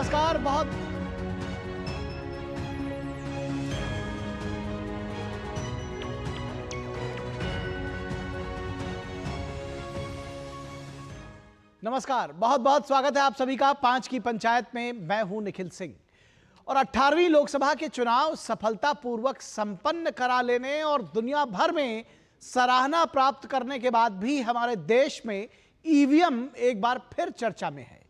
नमस्कार। बहुत बहुत स्वागत है आप सभी का 5 की पंचायत में। मैं हूं निखिल सिंह और 18वीं लोकसभा के चुनाव सफलतापूर्वक संपन्न करा लेने और दुनिया भर में सराहना प्राप्त करने के बाद भी हमारे देश में ईवीएम एक बार फिर चर्चा में है।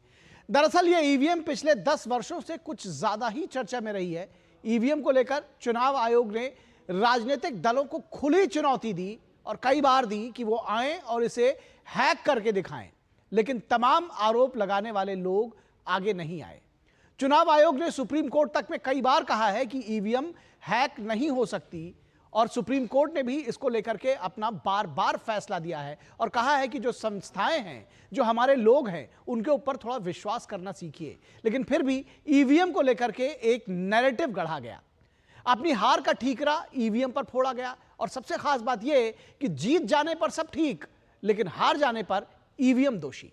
दरअसल ये ईवीएम पिछले 10 वर्षों से कुछ ज्यादा ही चर्चा में रही है। ईवीएम को लेकर चुनाव आयोग ने राजनीतिक दलों को खुली चुनौती दी और कई बार दी कि वो आएं और इसे हैक करके दिखाएं, लेकिन तमाम आरोप लगाने वाले लोग आगे नहीं आए। चुनाव आयोग ने सुप्रीम कोर्ट तक में कई बार कहा है कि ईवीएम हैक नहीं हो सकती और सुप्रीम कोर्ट ने भी इसको लेकर के अपना बार बार फैसला दिया है और कहा है कि जो संस्थाएं हैं, जो हमारे लोग हैं, उनके ऊपर थोड़ा विश्वास करना सीखिए। लेकिन फिर भी ईवीएम को लेकर के एक नैरेटिव गढ़ा गया। अपनी हार का ठीकरा ईवीएम पर फोड़ा गया और सबसे खास बात यह कि जीत जाने पर सब ठीक, लेकिन हार जाने पर ईवीएम दोषी।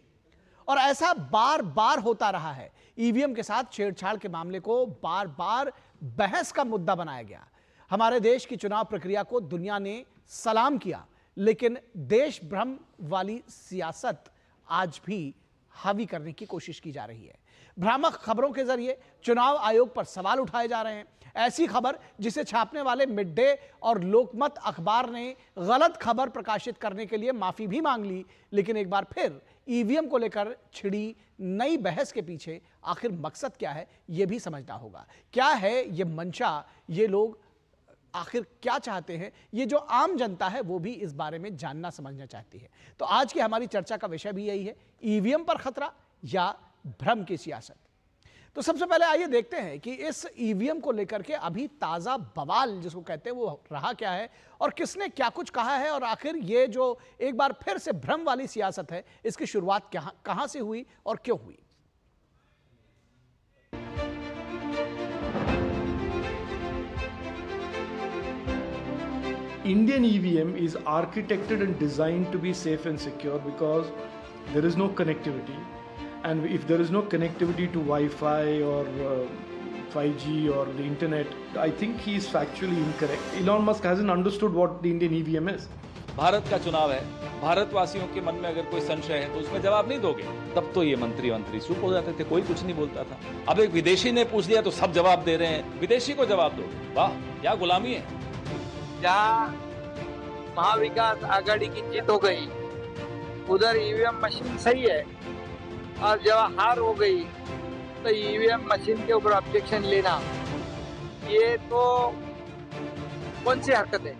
और ऐसा बार बार होता रहा है। ईवीएम के साथ छेड़छाड़ के मामले को बार बार बहस का मुद्दा बनाया गया। हमारे देश की चुनाव प्रक्रिया को दुनिया ने सलाम किया, लेकिन देश भ्रम वाली सियासत आज भी हावी करने की कोशिश की जा रही है। भ्रामक खबरों के जरिए चुनाव आयोग पर सवाल उठाए जा रहे हैं। ऐसी खबर जिसे छापने वाले मिड डे और लोकमत अखबार ने गलत खबर प्रकाशित करने के लिए माफी भी मांग ली, लेकिन एक बार फिर ईवीएम को लेकर छिड़ी नई बहस के पीछे आखिर मकसद क्या है, यह भी समझना होगा। क्या है ये मंशा, ये लोग आखिर क्या चाहते हैं, ये जो आम जनता है वो भी इस बारे में जानना समझना चाहती है। तो आज की हमारी चर्चा का विषय भी यही है, ईवीएम पर खतरा या भ्रम की सियासत। तो सबसे पहले आइए देखते हैं कि इस ईवीएम को लेकर के अभी ताजा बवाल जिसको कहते हैं वो रहा क्या है और किसने क्या कुछ कहा है, और आखिर ये जो एक बार फिर से भ्रम वाली सियासत है, इसकी शुरुआत कहां से हुई और क्यों हुई। Indian EVM is architected and designed to be safe and secure because there is no connectivity, and if there is no connectivity to Wi-Fi or 5G or the internet, I think he is factually incorrect. Elon Musk hasn't understood what the Indian EVM is. Bharat का चुनाव है, भारतवासियों के मन में अगर कोई संशय है तो उसमें जवाब नहीं दोगे। तब तो ये मंत्री चुप हो जाते थे, कोई कुछ नहीं बोलता था। अब एक विदेशी ने पूछ लिया तो सब जवाब दे रहे हैं। विदेशी को जवाब दो, वाह क्या गुलामी है। जहाँ महाविकास आघाड़ी की जीत हो गई उधर ईवीएम मशीन सही है, और जब हार हो गई तो ईवीएम मशीन के ऊपर ऑब्जेक्शन लेना, ये तो कौन सी हरकत है।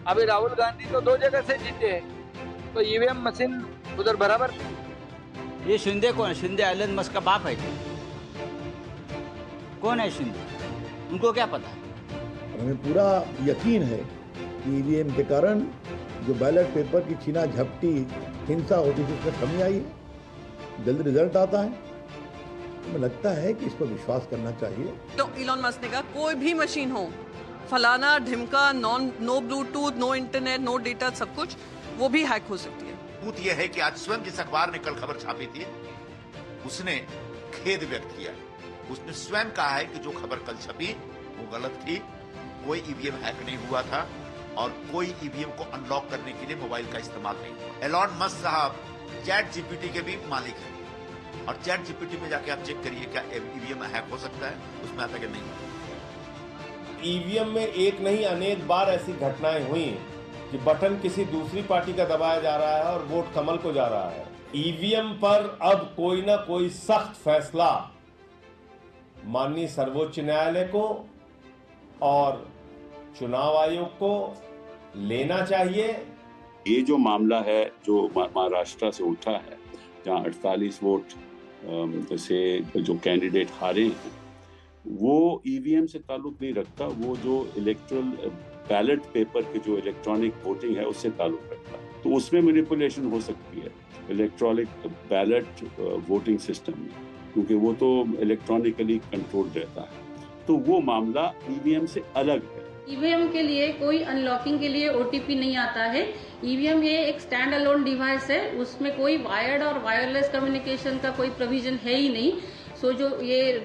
अभी राहुल गांधी तो 2 जगह से जीते हैं, तो ईवीएम मशीन उधर बराबर। ये शिंदे कौन है? शिंदे एलन मस्क का बाप है क्या? कौन है शिंदे? उनको क्या पता? हमें पूरा यकीन है कि ईवीएम के कारण जो बैलेट पेपर की छीना झपटी हिंसा होती थी उसमें कमी आई है, जल्द रिजल्ट आता है। हमें लगता है कि इस पर विश्वास करना चाहिए। तो इलॉन मस्क ने कहा कोई भी मशीन हो, फलाना ढिमका, no bluetooth, no internet, no data, सब कुछ वो भी हैक हो सकती है। पूत यह है कि आज स्वयं जिस अखबार ने कल खबर छापी थी उसने खेद व्यक्त किया। उसने स्वयं कहा है कि जो खबर कल छपी वो गलत थी, कोई ईवीएम हैक नहीं हुआ था और कोई ईवीएम को अनलॉक करने के लिए मोबाइल का इस्तेमाल नहीं हुआ। एलॉन मस्क साहब चैट जीपीटी के भी मालिक हैं और चैट जीपीटी में जाके आप चेक करिए क्या ईवीएम हैक हो सकता है, उसमें आता कि नहीं। ईवीएम में एक नहीं अनेक बार ऐसी घटनाएं हुई कि बटन किसी दूसरी पार्टी का दबाया जा रहा है और वोट कमल को जा रहा है। ईवीएम पर अब कोई ना कोई सख्त फैसला माननीय सर्वोच्च न्यायालय को और चुनाव आयोग को लेना चाहिए। ये जो मामला है जो महाराष्ट्र से उठा है, जहां 48 वोट से जो कैंडिडेट हारे हैं, वो ईवीएम से ताल्लुक नहीं रखता। वो जो इलेक्ट्रल बैलेट पेपर के जो इलेक्ट्रॉनिक वोटिंग है उससे ताल्लुक रखता है। तो उसमें मैनिपुलेशन हो सकती है इलेक्ट्रॉनिक बैलेट वोटिंग सिस्टम में, क्योंकि वो तो इलेक्ट्रॉनिकली कंट्रोल रहता है। तो वो मामला ईवीएम से अलग है। ईवीएम के लिए कोई अनलॉकिंग के लिए ओटीपी नहीं आता है। ईवीएम ये एक स्टैंड अलोन डिवाइस है, उसमें कोई वायर्ड और वायरलेस कम्युनिकेशन का कोई प्रोविजन है ही नहीं। सो जो ये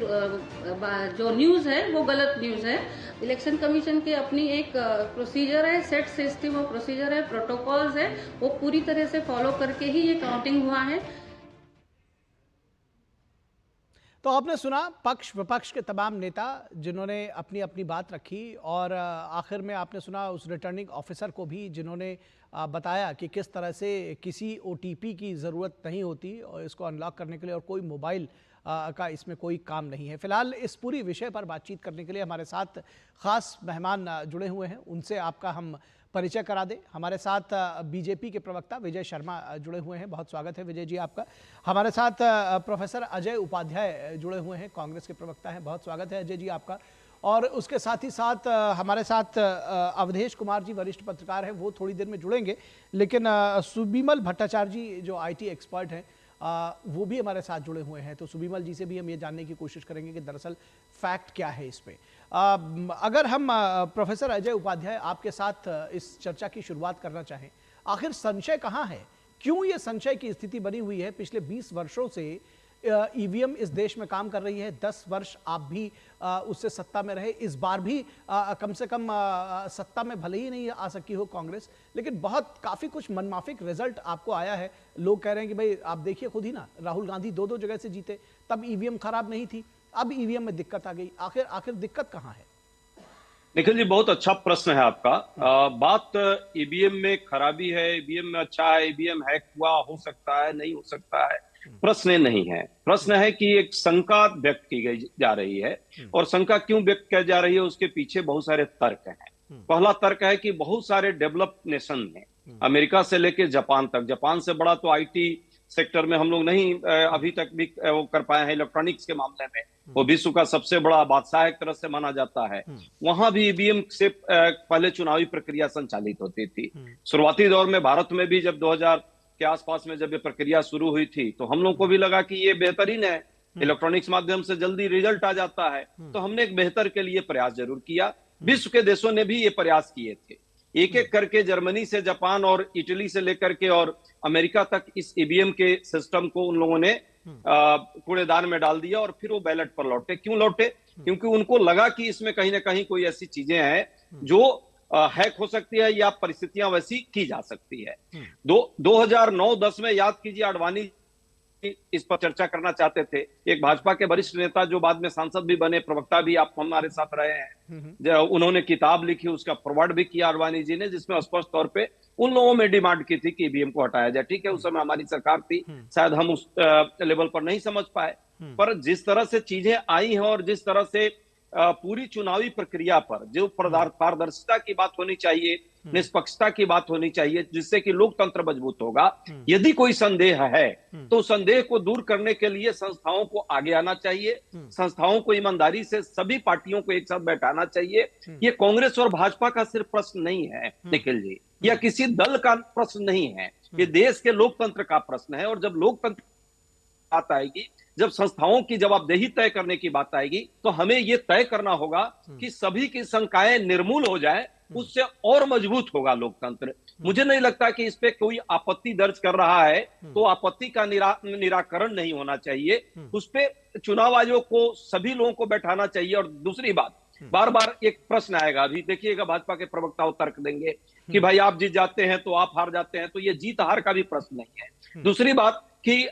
जो न्यूज़ है वो गलत न्यूज़ है। इलेक्शन कमीशन के अपनी एक प्रोसीजर है, सेट सिस्टम ऑफ प्रोसीजर है, प्रोटोकॉल्स है, वो पूरी तरह से फॉलो करके ही ये काउंटिंग हुआ है। तो आपने सुना पक्ष विपक्ष के तमाम नेता जिन्होंने अपनी अपनी बात रखी, और आखिर में आपने सुना उस रिटर्निंग ऑफिसर को भी जिन्होंने बताया कि किस तरह से किसी OTP की ज़रूरत नहीं होती और इसको अनलॉक करने के लिए, और कोई मोबाइल का इसमें कोई काम नहीं है। फिलहाल इस पूरी विषय पर बातचीत करने के लिए हमारे साथ खास मेहमान जुड़े हुए हैं, उनसे आपका हम परिचय करा दें। हमारे साथ बीजेपी के प्रवक्ता विजय शर्मा जुड़े हुए हैं, बहुत स्वागत है विजय जी आपका। हमारे साथ प्रोफेसर अजय उपाध्याय जुड़े हुए हैं, कांग्रेस के प्रवक्ता हैं, बहुत स्वागत है अजय जी आपका। और उसके साथ ही साथ हमारे साथ अवधेश कुमार जी वरिष्ठ पत्रकार हैं, वो थोड़ी देर में जुड़ेंगे, लेकिन सुबिमल भट्टाचार्य जी जो IT एक्सपर्ट हैं वो भी हमारे साथ जुड़े हुए हैं। तो सुबिमल जी से भी हम ये जानने की कोशिश करेंगे कि दरअसल फैक्ट क्या है इस पे। अगर हम प्रोफेसर अजय उपाध्याय आपके साथ इस चर्चा की शुरुआत करना चाहें, आखिर संशय कहाँ है, क्यों ये संशय की स्थिति बनी हुई है? पिछले 20 वर्षों से EVM इस देश में काम कर रही है, 10 वर्ष आप भी उससे सत्ता में रहे, इस बार भी कम से कम सत्ता में भले ही नहीं आ सकी हो कांग्रेस, लेकिन काफ़ी कुछ मनमाफिक रिजल्ट आपको आया है। लोग कह रहे हैं कि भाई आप देखिए खुद ही ना, राहुल गांधी 2-2 जगह से जीते, तब EVM खराब नहीं थी, अब EVM में दिक्कत आ गई। आखिर दिक्कत कहाँ है? निखिल जी, बहुत अच्छा प्रश्न है आपका। बात EVM में खराबी है, EVM में अच्छा है, EVM हैक हुआ, हो सकता है, नहीं हो सकता है, प्रश्न नहीं है। प्रश्न है कि एक शंका व्यक्त की गई जा रही है, और शंका क्यों व्यक्त की जा रही है उसके पीछे बहुत सारे तर्क हैं। पहला तर्क है कि बहुत सारे डेवलप्ड नेशन हैं, अमेरिका से लेकर जापान तक, जापान से बड़ा तो IT सेक्टर में हम लोग नहीं अभी तक भी वो कर पाए हैं, इलेक्ट्रॉनिक्स के मामले में वो विश्व का सबसे बड़ा बादशाह एक तरह से माना जाता है। वहां भी EVM से पहले चुनावी प्रक्रिया संचालित होती थी। शुरुआती दौर में भारत में भी जब 2000 के आसपास में जब ये प्रक्रिया शुरू हुई थी तो हम लोग को भी लगा कि ये बेहतरीन है, इलेक्ट्रॉनिक्स माध्यम से जल्दी रिजल्ट आ जाता है, तो हमने एक बेहतर के लिए प्रयास जरूर किया। विश्व के देशों ने भी ये प्रयास किए थे, एक एक करके जर्मनी से जापान और इटली से लेकर के और अमेरिका तक इस EVM के सिस्टम को उन लोगों ने कूड़ेदान में डाल दिया और फिर वो बैलेट पर लौटे। क्यों लौटे? क्योंकि उनको लगा कि इसमें कहीं ना कहीं कोई ऐसी चीजें हैं जो हैक हो सकती है या परिस्थितियां वैसी की जा सकती है। 2009-10 में याद कीजिए, आडवाणी इस पर चर्चा करना चाहते थे, एक भाजपा के वरिष्ठ नेता जो बाद में सांसद भी बने, प्रवक्ता भी आप हमारे साथ रहे हैं, उन्होंने किताब लिखी, उसका फॉरवर्ड भी किया आडवाणी जी ने, जिसमें स्पष्ट तौर पे उन लोगों में डिमांड की थी कि EVM को हटाया जाए। ठीक है, उस समय हमारी सरकार थी, शायद हम उस लेवल पर नहीं समझ पाए, पर जिस तरह से चीजें आई हैं और जिस तरह से पूरी चुनावी प्रक्रिया पर जो पारदर्शिता की बात होनी चाहिए, निष्पक्षता की बात होनी चाहिए, जिससे कि लोकतंत्र मजबूत होगा, यदि कोई संदेह है तो संदेह को दूर करने के लिए संस्थाओं को आगे आना चाहिए, संस्थाओं को ईमानदारी से सभी पार्टियों को एक साथ बैठाना चाहिए। ये कांग्रेस और भाजपा का सिर्फ प्रश्न नहीं है निखिल जी, या किसी दल का प्रश्न नहीं है, ये देश के लोकतंत्र का प्रश्न है। और जब लोकतंत्र बात आएगी, जब संस्थाओं की जवाबदेही तय करने की बात आएगी, तो हमें यह तय करना होगा कि सभी की शंकाएं निर्मूल हो जाए, उससे और मजबूत होगा लोकतंत्र। मुझे नहीं लगता कि इस पे कोई आपत्ति दर्ज कर रहा है तो आपत्ति का निराकरण नहीं होना चाहिए, उस पे चुनाव आयोग को सभी लोगों को बैठाना चाहिए। और दूसरी बात, बार बार एक प्रश्न आएगा, अभी देखिएगा भाजपा के प्रवक्ता तर्क देंगे कि भाई आप जीत जाते हैं तो आप हार जाते हैं, तो ये जीत हार का भी प्रश्न नहीं है। दूसरी बात कि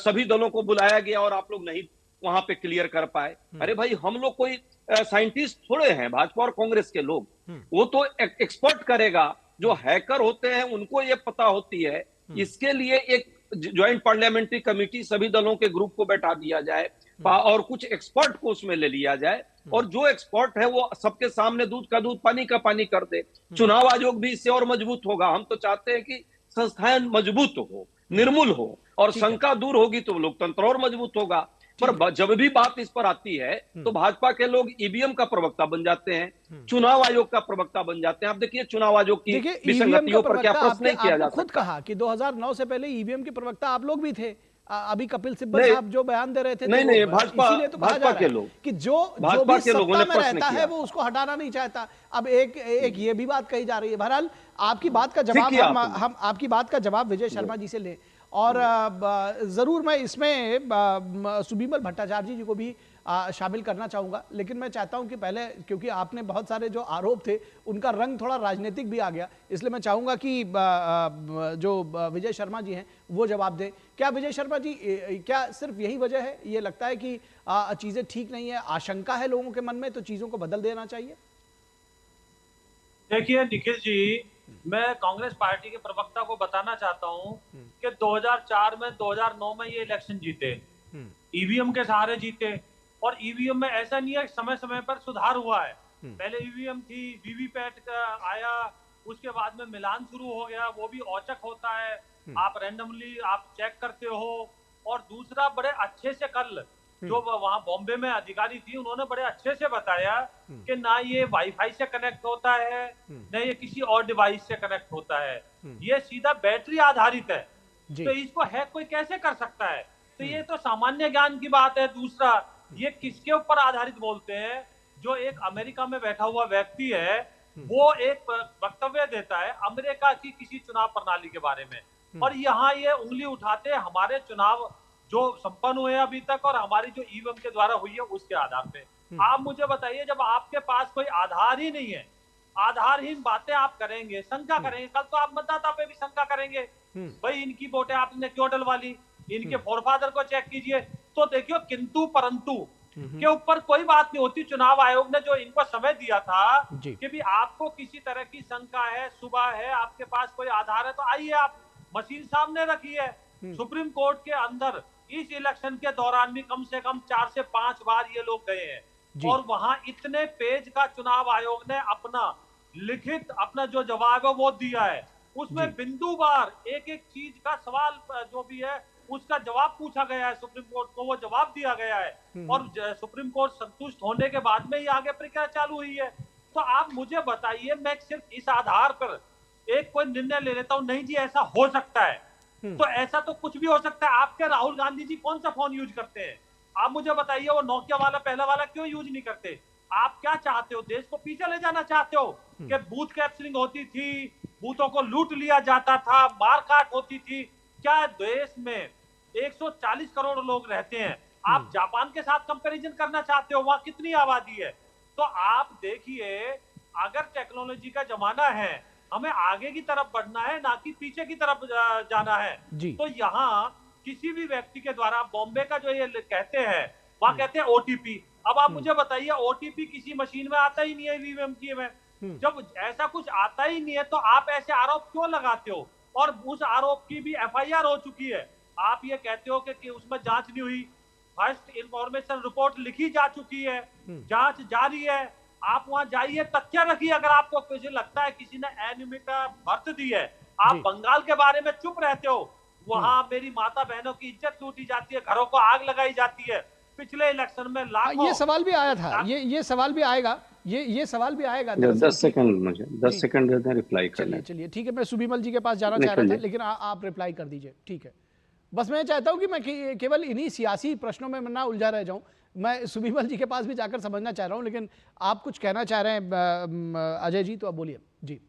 सभी दलों को बुलाया गया और आप लोग नहीं वहां पे क्लियर कर पाए। अरे भाई, हम लोग कोई साइंटिस्ट थोड़े हैं, भाजपा और कांग्रेस के लोग, वो तो एक्सपर्ट करेगा, जो हैकर होते हैं उनको ये पता होती है। इसके लिए एक ज्वाइंट पार्लियामेंट्री कमेटी सभी दलों के ग्रुप को बैठा दिया जाए और कुछ एक्सपर्ट को उसमें ले लिया जाए, और जो एक्सपर्ट है वो सबके सामने दूध का दूध पानी का पानी कर दे। चुनाव आयोग भी इससे और मजबूत होगा। हम तो चाहते हैं कि संस्थाएं मजबूत हो, निर्मूल हो, और शंका दूर होगी तो लोकतंत्र और मजबूत होगा। पर जब भी बात इस पर आती है तो भाजपा के लोग EVM का प्रवक्ता बन जाते हैं, चुनाव आयोग का प्रवक्ता बन जाते हैं। आप देखिए चुनाव आयोग की विसंगतियों पर क्या प्रश्न नहीं किया जा सकता। खुद कहा कि 2009 से पहले EVM के प्रवक्ता आप लोग भी थे, अभी कपिल सिब्बल साहब जो बयान दे रहे थे, नहीं, भाजपा के लोग कि जो भी सत्ता में रहता है वो उसको हटाना नहीं चाहता। अब एक ये भी बात कही जा रही है। बहरहाल आपकी बात का जवाब हम आपकी बात का जवाब विजय शर्मा जी से लें, और ज़रूर मैं इसमें सुबीमल भट्टाचार्य जी को भी शामिल करना चाहूँगा, लेकिन मैं चाहता हूं कि पहले, क्योंकि आपने बहुत सारे जो आरोप थे उनका रंग थोड़ा राजनीतिक भी आ गया, इसलिए मैं चाहूँगा कि जो विजय शर्मा जी हैं वो जवाब दें। क्या विजय शर्मा जी, क्या सिर्फ यही वजह है, ये लगता है कि चीज़ें ठीक नहीं है, आशंका है लोगों के मन में, तो चीज़ों को बदल देना चाहिए? देखिए निखिल जी, मैं कांग्रेस पार्टी के प्रवक्ता को बताना चाहता हूं कि 2004 में 2009 में ये इलेक्शन जीते, ईवीएम के सहारे जीते, और ईवीएम में ऐसा नहीं है, समय समय पर सुधार हुआ है। पहले ईवीएम थी, वीवीपैट का आया, उसके बाद में मिलान शुरू हो गया, वो भी औचक होता है, आप रैंडमली आप चेक करते हो। और दूसरा, बड़े अच्छे से कल जो वहां बॉम्बे में अधिकारी थी, उन्होंने बड़े अच्छे से बताया कि ना ये वाईफाई से कनेक्ट होता है, ना ये किसी और डिवाइस से कनेक्ट होता है, ये सीधा बैटरी आधारित है। तो इसको हैक कोई कैसे कर सकता है? तो ये तो सामान्य ज्ञान की बात है। दूसरा, ये किसके ऊपर आधारित बोलते हैं? जो एक अमेरिका में बैठा हुआ व्यक्ति है, वो एक वक्तव्य देता है अमेरिका की किसी चुनाव प्रणाली के बारे में, और यहाँ ये उंगली उठाते हैं हमारे चुनाव जो संपन्न हुए अभी तक और हमारी जो ईवीएम के द्वारा हुई है उसके आधार पे। आप मुझे बताइए, जब आपके पास कोई आधार ही नहीं है, आधारहीन बातें आप करेंगे, शंका करेंगे, कल तो आप मतदाता पे भी शंका करेंगे, भाई इनकी वोटें आपने क्यों डलवा ली, इनके फोरफादर को चेक कीजिए। तो देखियो, किंतु परंतु के ऊपर कोई बात नहीं होती। चुनाव आयोग ने जो इनको समय दिया था कि भी आपको किसी तरह की शंका है, सुबह है, आपके पास कोई आधार है, तो आइए, आप मशीन सामने रखिए। सुप्रीम कोर्ट के अंदर इस इलेक्शन के दौरान भी कम से कम 4 से 5 बार ये लोग गए हैं, और वहां इतने पेज का चुनाव आयोग ने अपना लिखित अपना जो जवाब है वो दिया है। उसमें बिंदुवार एक एक चीज का सवाल जो भी है उसका जवाब पूछा गया है, सुप्रीम कोर्ट को वो जवाब दिया गया है, और सुप्रीम कोर्ट संतुष्ट होने के बाद में ही आगे प्रक्रिया चालू हुई है। तो आप मुझे बताइए, मैं सिर्फ इस आधार पर एक कोई निर्णय ले लेता हूं, नहीं जी ऐसा हो सकता है, तो ऐसा तो कुछ भी हो सकता है। आपके राहुल गांधी जी कौन सा फोन यूज करते हैं? आप मुझे बताइए, वो नोकिया वाला पहला वाला क्यों यूज नहीं करते? आप क्या चाहते हो? देश को पीछे ले जाना चाहते हो कि बूथ कैप्चरिंग होती थी, बूथों को लूट लिया जाता था, मारकाट होती थी? क्या देश में 140 करोड़ लोग रहते हैं, आप जापान के साथ कंपैरिजन करना चाहते हो? वहां कितनी आबादी है? तो आप देखिए, अगर टेक्नोलॉजी का जमाना है, हमें आगे की तरफ बढ़ना है, ना कि पीछे की तरफ जाना है। तो यहाँ किसी भी व्यक्ति के द्वारा, बॉम्बे का जो ये कहते हैं, वहां कहते हैं ओटीपी। अब आप मुझे बताइए, ओटीपी किसी मशीन में आता ही नहीं है ईवीएम की में। जब ऐसा कुछ आता ही नहीं है, तो आप ऐसे आरोप क्यों लगाते हो? और उस आरोप की भी एफआईआर हो चुकी है। आप ये कहते हो कि उसमें जांच नहीं हुई, फर्स्ट इंफॉर्मेशन रिपोर्ट लिखी जा चुकी है, जांच जारी है। आप वहां जाइए, तथ्य रखिए। अगर आपको किसी लगता है किसी ने एनिमिटा बरत दी है, आप बंगाल के बारे में चुप रहते हो, वहां मेरी माता बहनों की इज्जत लूटी जाती है, घरों को आग लगाई जाती है। पिछले इलेक्शन में लाखों, ये सवाल भी आया था, ये सवाल भी आएगा, ये सवाल भी आएगा। 10 सेकंड मुझे 10 सेकंड देते हैं रिप्लाई करने। चलिए ठीक है, मैं सुबीमल जी के पास जाना चाह रहा था, लेकिन आप रिप्लाई कर दीजिए। ठीक है, बस मैं चाहता हूं कि मैं केवल इन्हीं सियासी प्रश्नों में ना उलझा रह जाऊं। मैं सुबीमल जी के पास भी जाकर समझना चाह रहा हूं, लेकिन आप कुछ कहना चाह रहे हैं अजय जी, तो आप बोलिए जी।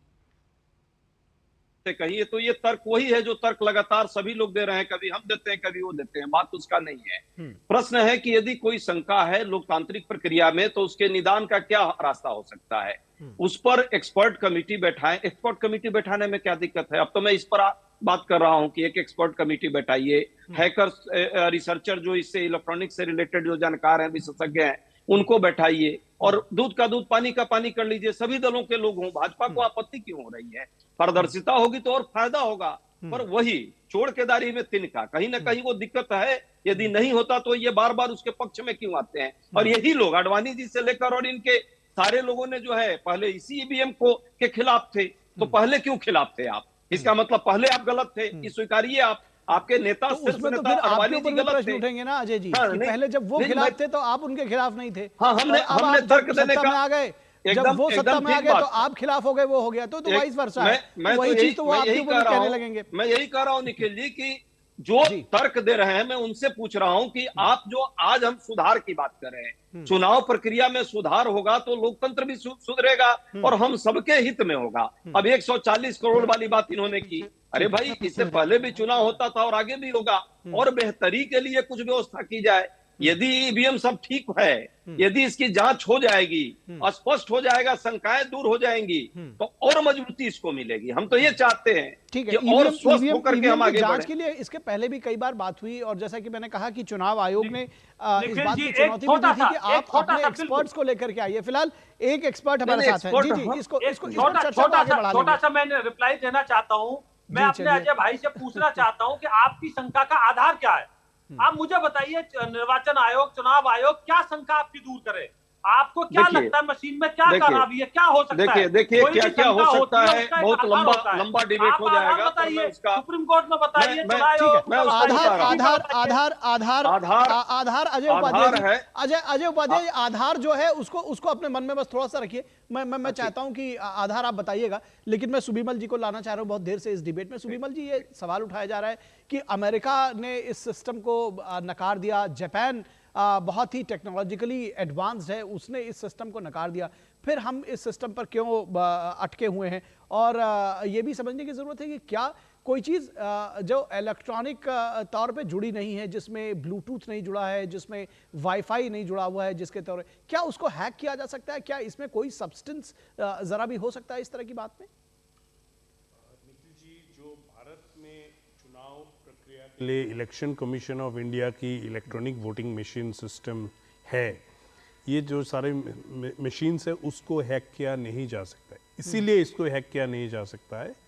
कहिए तो ये तर्क वही है जो तर्क लगातार सभी लोग दे रहे हैं, कभी हम देते हैं कभी वो देते हैं, बात उसका नहीं है। प्रश्न है कि यदि कोई शंका है लोकतांत्रिक प्रक्रिया में, तो उसके निदान का क्या रास्ता हो सकता है? उस पर एक्सपर्ट कमेटी बैठाएं। एक्सपर्ट कमेटी बैठाने में क्या दिक्कत है? अब तो मैं इस पर बात कर रहा हूं कि एक एक्सपर्ट कमेटी बैठाइए, हैकर्स रिसर्चर जो इससे इलेक्ट्रॉनिक से रिलेटेड जो जानकार हैं, विशेषज्ञ हैं, उनको बैठाइए, और दूध का दूध पानी का पानी कर लीजिए। सभी दलों के लोग हों, भाजपा को आपत्ति क्यों हो रही है? पारदर्शिता होगी तो और फायदा होगा। पर वही चोर केदारी में तिनका, कहीं ना कहीं वो दिक्कत है। यदि नहीं होता तो ये बार बार उसके पक्ष में क्यों आते हैं? और यही लोग, आडवाणी जी से लेकर और इनके सारे लोगों ने जो है पहले इसी ईवीएम को के खिलाफ थे, तो पहले क्यों खिलाफ थे आप? इसका मतलब पहले आप गलत थे, ये स्वीकारिए। आप, आपके नेता तो उसमें तो फिर आपके ऊपर भी प्रश्न उठेंगे ना अजय जी, कि पहले जब वो खिलाफ थे तो आप उनके खिलाफ नहीं थे। हाँ, हमने तर्क देने का आ गए, जब वो सत्ता में आ गए तो आप खिलाफ हो गए, वो हो गया, तो वाइस वर्सा है। वही चीज तो वो आपके ऊपर कहने लगेंगे। मैं यही कह रहा हूं निखिल जी कि जो तर्क दे रहे हैं, मैं उनसे पूछ रहा हूं कि आप जो आज हम सुधार की बात कर रहे हैं, चुनाव प्रक्रिया में सुधार होगा तो लोकतंत्र भी सुधरेगा और हम सबके हित में होगा। अब 140 करोड़ वाली बात इन्होंने की, अरे भाई, इससे पहले भी चुनाव होता था और आगे भी होगा, और बेहतरी के लिए कुछ व्यवस्था की जाए। यदि ईवीएम सब ठीक है, यदि इसकी जांच हो जाएगी, स्पष्ट हो जाएगा, शंकाएं दूर हो जाएंगी, तो और मजबूती इसको मिलेगी। हम तो ये चाहते हैं ठीक है, कि और स्वस्थ होकर के हम आगे जांच बढ़ें। के लिए इसके पहले भी कई बार बात हुई, और जैसा कि मैंने कहा कि चुनाव आयोग ने इस बात की चुनौती भी दी थी कि आप अपने एक्सपर्ट्स को लेकर के आइए। फिलहाल एक एक्सपर्ट हमारे साथ है। जी जी, इसको छोटा सा मैं रिप्लाई देना चाहता हूं। मैं अपने अजय भाई से पूछना चाहता हूं कि आपकी शंका का आधार क्या है? आप मुझे बताइए, निर्वाचन आयोग, चुनाव आयोग क्या शंका आपकी दूर करे? आपको क्या लगता है मशीन में क्या खराबी है, क्या हो सकता है? देखिए क्या हो सकता है, बहुत लंबा डिबेट हो जाएगा। बताइए, सुप्रीम कोर्ट में बताइए। आधार अजय उपाध्याय आधार जो है उसको अपने मन में बस थोड़ा सा रखिए। मैं चाहता हूं कि आधार आप बताइएगा, लेकिन मैं सुबिमल जी को लाना चाह रहा हूं बहुत देर से इस डिबेट में। सुबिमल जी, ये सवाल उठाया जा रहा है कि अमेरिका ने इस सिस्टम को नकार दिया, जापान बहुत ही टेक्नोलॉजिकली एडवांस्ड है, उसने इस सिस्टम को नकार दिया, फिर हम इस सिस्टम पर क्यों अटके हुए हैं? और ये भी समझने की ज़रूरत है कि क्या कोई चीज़ जो इलेक्ट्रॉनिक तौर पे जुड़ी नहीं है, जिसमें ब्लूटूथ नहीं जुड़ा है, जिसमें वाईफाई नहीं जुड़ा हुआ है, जिसके तौर पे क्या उसको हैक किया जा सकता है? क्या इसमें कोई सब्सटेंस ज़रा भी हो सकता है इस तरह की बात में? निखिल जी, जो भारत में चुनाव प्रक्रिया के लिए इलेक्शन कमीशन ऑफ इंडिया की इलेक्ट्रॉनिक वोटिंग मशीन सिस्टम है, ये जो सारे मशीन्स है उसको हैक किया नहीं जा सकता है। इसीलिए इसको हैक किया नहीं जा सकता है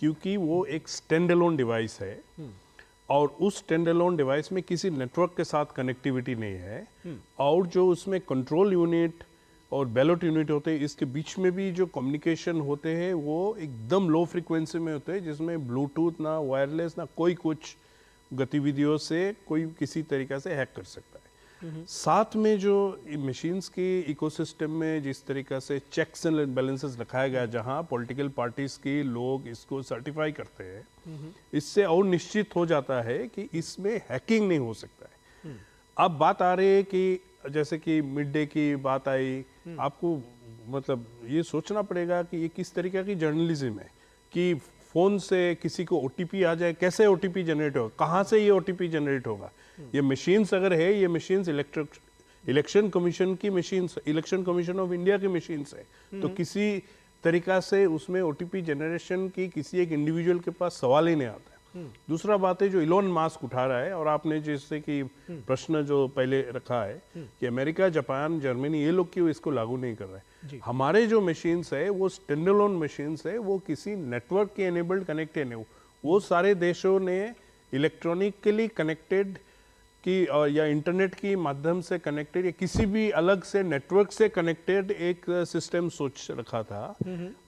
क्योंकि वो एक स्टैंड अलोन डिवाइस है, और उस स्टैंड अलोन डिवाइस में किसी नेटवर्क के साथ कनेक्टिविटी नहीं है, और जो उसमें कंट्रोल यूनिट और बैलेट यूनिट होते हैं, इसके बीच में भी जो कम्युनिकेशन होते हैं वो एकदम लो फ्रीक्वेंसी में होते हैं, जिसमें ब्लूटूथ ना वायरलेस ना कोई कुछ गतिविधियों से कोई किसी तरीक़े से हैक कर सकता है। साथ में जो मशीन्स के इकोसिस्टम में जिस तरीक़ा से चेक्स एंड बैलेंसेस रखाया गया, जहां पॉलिटिकल पार्टीज के लोग इसको सर्टिफाई करते हैं, इससे और निश्चित हो जाता है कि इसमें हैकिंग नहीं हो सकता है। अब बात आ रही है कि जैसे कि मिड डे की बात आई, आपको मतलब ये सोचना पड़ेगा कि ये किस तरीके की जर्नलिज्म है कि फ़ोन से किसी को ओटीपी आ जाए, कैसे ओटीपी जनरेट होगा, कहाँ से ये ओटीपी जनरेट होगा? ये मशीन्स अगर है, ये मशीन्स इलेक्शन कमीशन की machines, election commission of India की मशीन्स है, तो किसी तरीका से उसमें ओटीपी जनरेशन की किसी एक इंडिविजुअल के पास सवाल ही नहीं आता है। दूसरा बात है जो इलोन मास्क उठा रहा है, और आपने जैसे कि प्रश्न जो पहले रखा है कि अमेरिका, जापान, जर्मनी, ये लोग क्यों इसको लागू नहीं कर रहे हैं? हमारे जो मशीन्स है वो स्टैंड अलोन मशीन्स है, वो किसी नेटवर्क के एनेबल्ड कनेक्टेड है। वो सारे देशों ने इलेक्ट्रॉनिकली कनेक्टेड की और या इंटरनेट की माध्यम से कनेक्टेड या किसी भी अलग से नेटवर्क से कनेक्टेड एक सिस्टम सोच रखा था।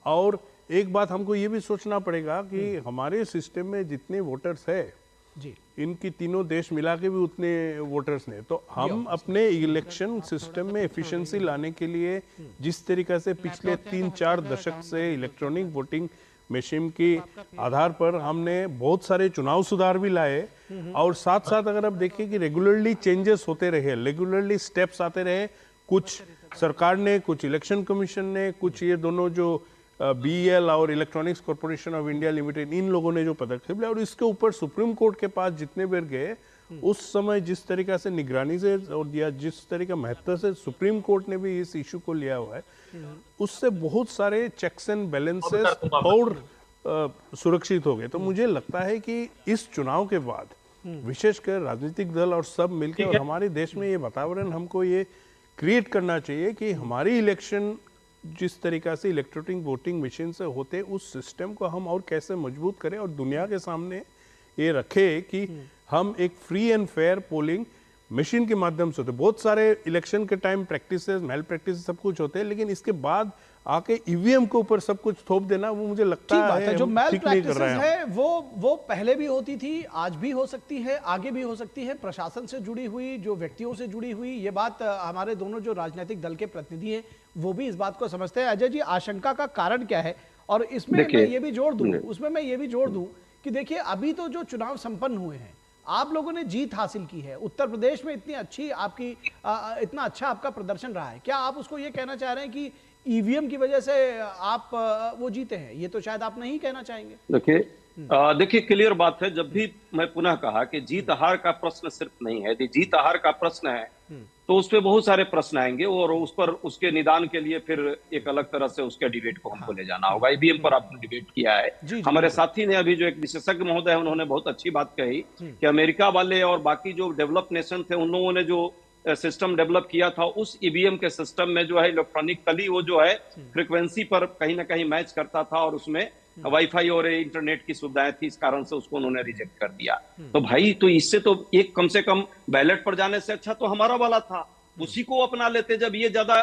और एक बात हमको ये भी सोचना पड़ेगा कि हमारे सिस्टम में जितने वोटर्स है जी, इनकी तीनों देश मिला के भी उतने वोटर्स ने, तो हम अपने इलेक्शन सिस्टम में एफिशिएंसी लाने के लिए जिस तरीके से पिछले 3-4 दशक से इलेक्ट्रॉनिक वोटिंग मशीन के आधार पर हमने बहुत सारे चुनाव सुधार भी लाए, और साथ साथ अगर आप देखें कि रेगुलरली चेंजेस होते रहे, रेगुलरली स्टेप्स आते रहे, कुछ सरकार ने, कुछ इलेक्शन कमीशन ने, कुछ ये दोनों जो बीईएल और electronics corporation of India limited, इन लोगों ने जो पदक्षेप लिया, और इसके ऊपर सुप्रीम कोर्ट के पास जितने बार गए, उस समय जिस तरीका से निगरानी से और या जिस तरीका महत्व से सुप्रीम कोर्ट ने भी इस इशू को लिया हुआ है, उससे बहुत सारे चेक्स एंड बैलेंसेस और सुरक्षित हो गए। तो मुझे लगता है कि इस चुनाव के बाद विशेषकर राजनीतिक दल और सब मिलकर और हमारे देश में ये वातावरण हमको ये क्रिएट करना चाहिए कि हमारी इलेक्शन जिस तरीका से इलेक्ट्रॉनिक वोटिंग मशीन से होते, उस सिस्टम को हम और कैसे मजबूत करें और दुनिया के सामने ये रखे कि हम एक free and fair polling machine के माध्यम से होते। बहुत सारे इलेक्शन के टाइम प्रैक्टिसेस, मेल प्रैक्टिस सब कुछ होते हैं, लेकिन इसके बाद आके ईवीएम के ऊपर सब कुछ थोप देना, वो मुझे लगता है जो मेल प्रैक्टिसेस है वो पहले भी होती थी, आज भी हो सकती है, आगे भी हो सकती है, प्रशासन से जुड़ी हुई, जो व्यक्तियों से जुड़ी हुई। ये बात हमारे दोनों जो राजनीतिक दल के प्रतिनिधि हैं वो भी इस बात को समझते हैं। अजय जी, आशंका का कारण क्या है? और इसमें मैं ये भी जोड़ दूं, उसमें मैं ये भी जोड़ दूं कि देखिए, अभी तो जो चुनाव संपन्न हुए हैं, आप लोगों ने जीत हासिल की है, उत्तर प्रदेश में इतनी अच्छी आपकी इतना अच्छा आपका प्रदर्शन रहा है, क्या आप उसको ये कहना चाह रहे हैं कि ईवीएम की वजह से आप वो जीते हैं? ये तो शायद आप नहीं कहना चाहेंगे। देखिए, देखिए, क्लियर बात है। जब भी मैं पुनः कहा कि जीत हार का प्रश्न सिर्फ नहीं है, यदि जीत हार का प्रश्न है तो उस पे बहुत सारे प्रश्न आएंगे और उस पर उसके निदान के लिए फिर एक अलग तरह से उसके डिबेट को हमको ले जाना होगा। ईवीएम पर आपने डिबेट किया है। हमारे साथी ने अभी जो एक विशेषज्ञ महोदय है उन्होंने बहुत अच्छी बात कही कि अमेरिका वाले और बाकी जो डेवलप नेशन थे उन लोगों ने जो सिस्टम डेवलप किया था, उस ईवीएम के सिस्टम में जो है इलेक्ट्रॉनिकली वो जो है फ्रीक्वेंसी पर कहीं ना कहीं मैच करता था और उसमें वाईफाई और इंटरनेट की सुविधाएं थी, इस कारण से उसको उन्होंने रिजेक्ट कर दिया। तो भाई, तो इससे तो एक कम से कम बैलेट पर जाने से अच्छा तो हमारा वाला था, उसी को अपना लेते जब ये ज्यादा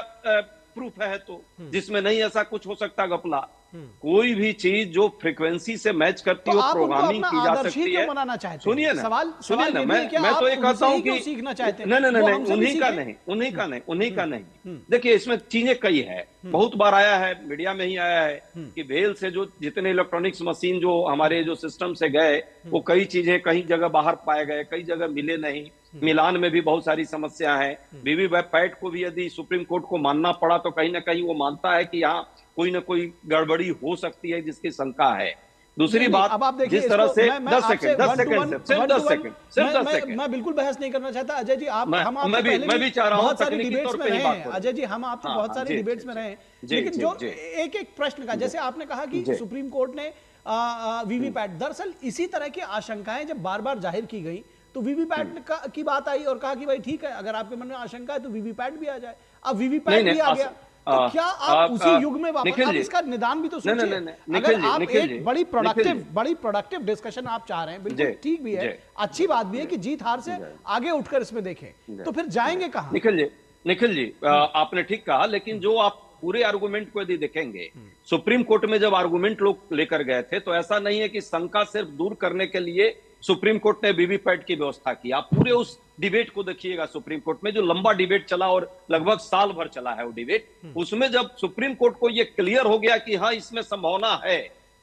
प्रूफ है तो, जिसमें नहीं ऐसा कुछ हो सकता गपला। कोई भी चीज जो फ्रीक्वेंसी से मैच करती हो, प्रोग्रामिंग की जा सकती है। सुनिए ना, सुनिए ना, मैं तो ये कहता हूँ कि सीखना चाहते हैं। नहीं, उन्हीं का नहीं। देखिए, इसमें चीजें कई है, बहुत बार आया है, मीडिया में ही आया है कि भेल से जो जितने इलेक्ट्रॉनिक्स मशीन जो हमारे जो सिस्टम से गए, वो कई चीजें कई जगह बाहर पाए गए, कई जगह मिले नहीं। मिलान में भी बहुत सारी समस्या है। वीवीपैट को भी यदि सुप्रीम कोर्ट को मानना पड़ा तो कहीं ना कहीं वो मानता है कि यहाँ कोई ना कोई गड़बड़ी हो सकती है जिसकी शंका है। दूसरी बात, अब आप जिस तरह से 10 सेकंड मैं बिल्कुल बहस नहीं करना चाहता अजय जी। मैं भी चाह रहा हूं, बहुत सारी डिबेट्स में रहे हैं अजय जी, हम आपसे बहुत सारी डिबेट्स में रहे हैं, लेकिन जो एक एक प्रश्न का, जैसे आपने कहा कि सुप्रीम कोर्ट ने वीवीपैट, दरअसल इसी तरह की आशंकाएं जब बार बार जाहिर की गई तो वीवीपैट की बात आई और कहा कि भाई ठीक है, अगर आपके मन में आशंका है तो वीवीपैट भी आ जाए। अब वीवीपैट भी आ गया, तो क्या आप उसी युग में वापस, अब इसका निदान भी तो सोचिए। अगर आप एक बड़ी प्रोडक्टिव डिस्कशन आप चाह रहे हैं, बिल्कुल ठीक भी है, अच्छी बात भी है कि जीत हार से आगे उठकर इसमें देखें, तो फिर जाएंगे कहां? निखिल जी, आपने ठीक कहा, लेकिन जो आप पूरे आर्गुमेंट को यदि देखेंगे, सुप्रीम कोर्ट में जब आर्गुमेंट लोग लेकर गए थे तो ऐसा नहीं है कि शंका सिर्फ दूर करने के लिए सुप्रीम कोर्ट ने वीवीपैट की व्यवस्था की। आप पूरे उस डिबेट को देखिएगा सुप्रीम कोर्ट में, जो लंबा डिबेट चला और लगभग साल भर चला है वो डिबेट, उसमें जब सुप्रीम कोर्ट को ये क्लियर हो गया कि हाँ इसमें संभावना है,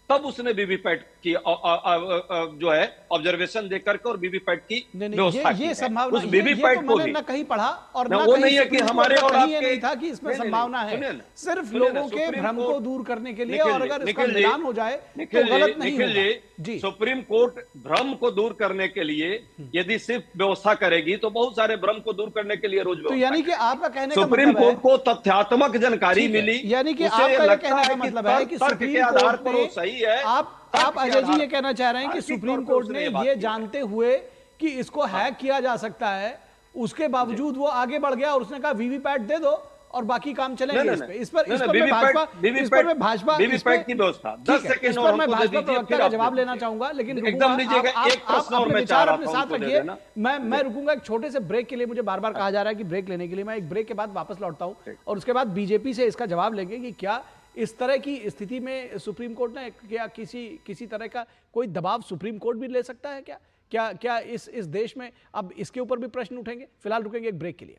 तब उसने वीवीपैट की जो है ऑब्जर्वेशन देकर के और वीवीपैट की व्यवस्था की। ये संभावना, उस वीवीपैट को मैंने ना कहीं पढ़ा और ना वो नहीं है कि हमारे और आपके नहीं था कि इसमें संभावना है, सिर्फ लोगों के भ्रम को दूर करने के लिए, और अगर इसका निदान हो जाए तो गलत नहीं होगा। सुप्रीम कोर्ट भ्रम को दूर करने के लिए यदि सिर्फ व्यवस्था करेगी तो बहुत सारे भ्रम को दूर करने के लिए रोज, तो यानी कि आपका कहने का सुप्रीम कोर्ट को तथ्यात्मक जानकारी मिली, यानी कि आपका कहने का मतलब है कि सुप्रीम कोर्ट ने सही है। आप अजय जी ये कहना चाह रहे हैं कि सुप्रीम कोर्ट ने ये जानते हुए कि इसको हैक किया जा सकता है, उसके बावजूद वो आगे बढ़ गया और उसने कहा वीवीपैट दे दो और बाकी काम चलेंगे। इस पर मैं भाजपा की व्यवस्था 10 सेकंड और मैं भाजपा प्रवक्ता का जवाब लेना चाहूंगा, लेकिन एकदम लीजिएगा, एक प्रश्न और मैं चाह रहा था, साथ रखिए। मैं रुकूंगा एक छोटे से ब्रेक के लिए, मुझे बार बार कहा जा रहा है कि ब्रेक लेने के लिए। मैं एक ब्रेक के बाद वापस लौटता हूं और उसके बाद बीजेपी से इसका जवाब लेंगे कि क्या इस तरह की स्थिति में सुप्रीम कोर्ट ने क्या किसी तरह का कोई दबाव सुप्रीम कोर्ट भी ले सकता है क्या इस देश में? अब इसके ऊपर भी प्रश्न उठेंगे। फिलहाल रुकेंगे एक ब्रेक के लिए।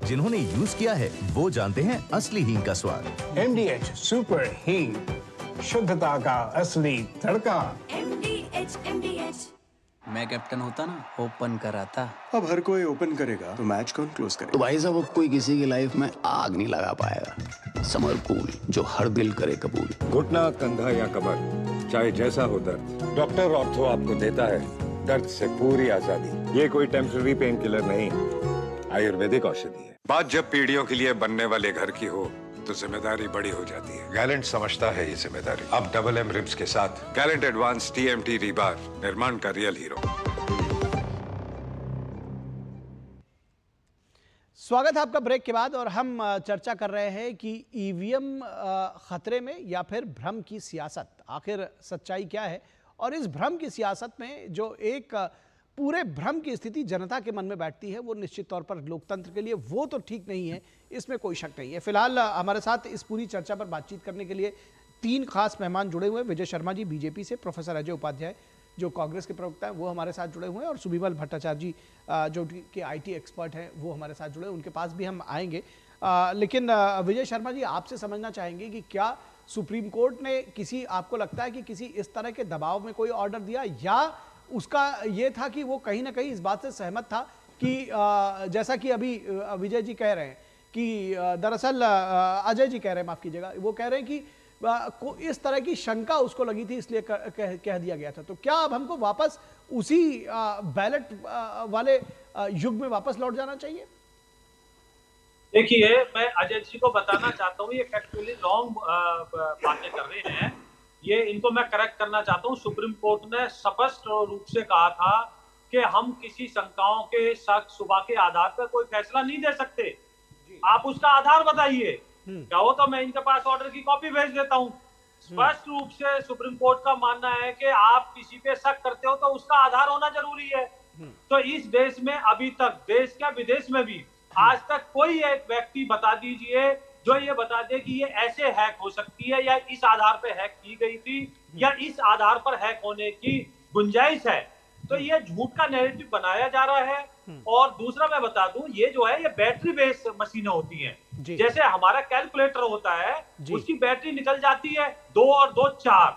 जिन्होंने यूज किया है वो जानते हैं असली हींग का स्वाद। MDH सुपर हींग, शुद्धता का असली तड़का। MDH मैं कैप्टन होता ना, ओपन कराता। अब हर कोई ओपन करेगा तो मैच कौन क्लोज करेगा? तो भाई साहब, कोई किसी की लाइफ में आग नहीं लगा पाएगा। समर कूल, जो हर दिल करे कबूल। घुटना, कंधा या कमर, चाहे जैसा हो दर्द, डॉक्टर ऑर्थो आपको देता है दर्द से पूरी आजादी। ये कोई टेम्पररी पेन किलर नहीं, आयुर्वेदिक औषधि है। बात जब पीढ़ियों के लिए बनने वाले घर की हो तो जिम्मेदारी बड़ी हो जाती है। गैलेंट समझता है ये जिम्मेदारी। अब डबल एम रिब्स के साथ गैलेंट एडवांस TMT रीबार, निर्माण का रियल हीरो। स्वागत है आपका ब्रेक के बाद, और हम चर्चा कर रहे हैं कि ईवीएम खतरे में या फिर भ्रम की सियासत, आखिर सच्चाई क्या है? और इस भ्रम की सियासत में जो एक पूरे भ्रम की स्थिति जनता के मन में बैठती है, वो निश्चित तौर पर लोकतंत्र के लिए वो तो ठीक नहीं है, इसमें कोई शक नहीं है। फिलहाल हमारे साथ इस पूरी चर्चा पर बातचीत करने के लिए 3 खास मेहमान जुड़े हुए हैं। विजय शर्मा जी बीजेपी से, प्रोफेसर अजय उपाध्याय जो कांग्रेस के प्रवक्ता हैं वो हमारे साथ जुड़े हुए हैं, और सुबिमल भट्टाचार्य जी जो कि IT एक्सपर्ट हैं वो हमारे साथ जुड़े हैं, उनके पास भी हम आएंगे। लेकिन विजय शर्मा जी, आपसे समझना चाहेंगे कि क्या सुप्रीम कोर्ट ने आपको लगता है कि किसी इस तरह के दबाव में कोई ऑर्डर दिया, या उसका ये था कि वो कहीं ना कहीं इस बात से सहमत था कि जैसा कि अभी विजय जी कह रहे हैं कि दरअसल अजय जी कह रहे हैं, माफ कीजिएगा, वो कह रहे हैं कि को इस तरह की शंका उसको लगी थी, इसलिए कह दिया गया था। तो क्या अब हमको वापस उसी बैलेट वाले युग में वापस लौट जाना चाहिए? देखिए, मैं अजय जी को बताना चाहता हूँ, ये फैक्चुअली रॉन्ग बातें कर रहे हैं। ये इनको मैं करेक्ट करना चाहता हूँ। सुप्रीम कोर्ट ने स्पष्ट रूप से कहा था कि हम किसी शंकाओं के शक शुबा के आधार पर कोई फैसला नहीं दे सकते। आप उसका आधार बताइए, कहो तो मैं इनके पास ऑर्डर की कॉपी भेज देता हूँ। स्पष्ट रूप से सुप्रीम कोर्ट का मानना है कि आप किसी पे शक करते हो तो उसका आधार होना जरूरी है। तो इस देश में अभी तक, देश क्या विदेश में भी, आज तक कोई एक व्यक्ति बता दीजिए जो ये बता दे कि ये ऐसे हैक हो सकती है, या इस आधार पर हैक की गई थी, या इस आधार पर हैक होने की गुंजाइश है। तो ये झूठ का नैरेटिव बनाया जा रहा है। और दूसरा मैं बता दूं, ये जो है ये बैटरी बेस्ड मशीनें होती हैं। जैसे हमारा कैलकुलेटर होता है, उसकी बैटरी निकल जाती है 2 और 2 4,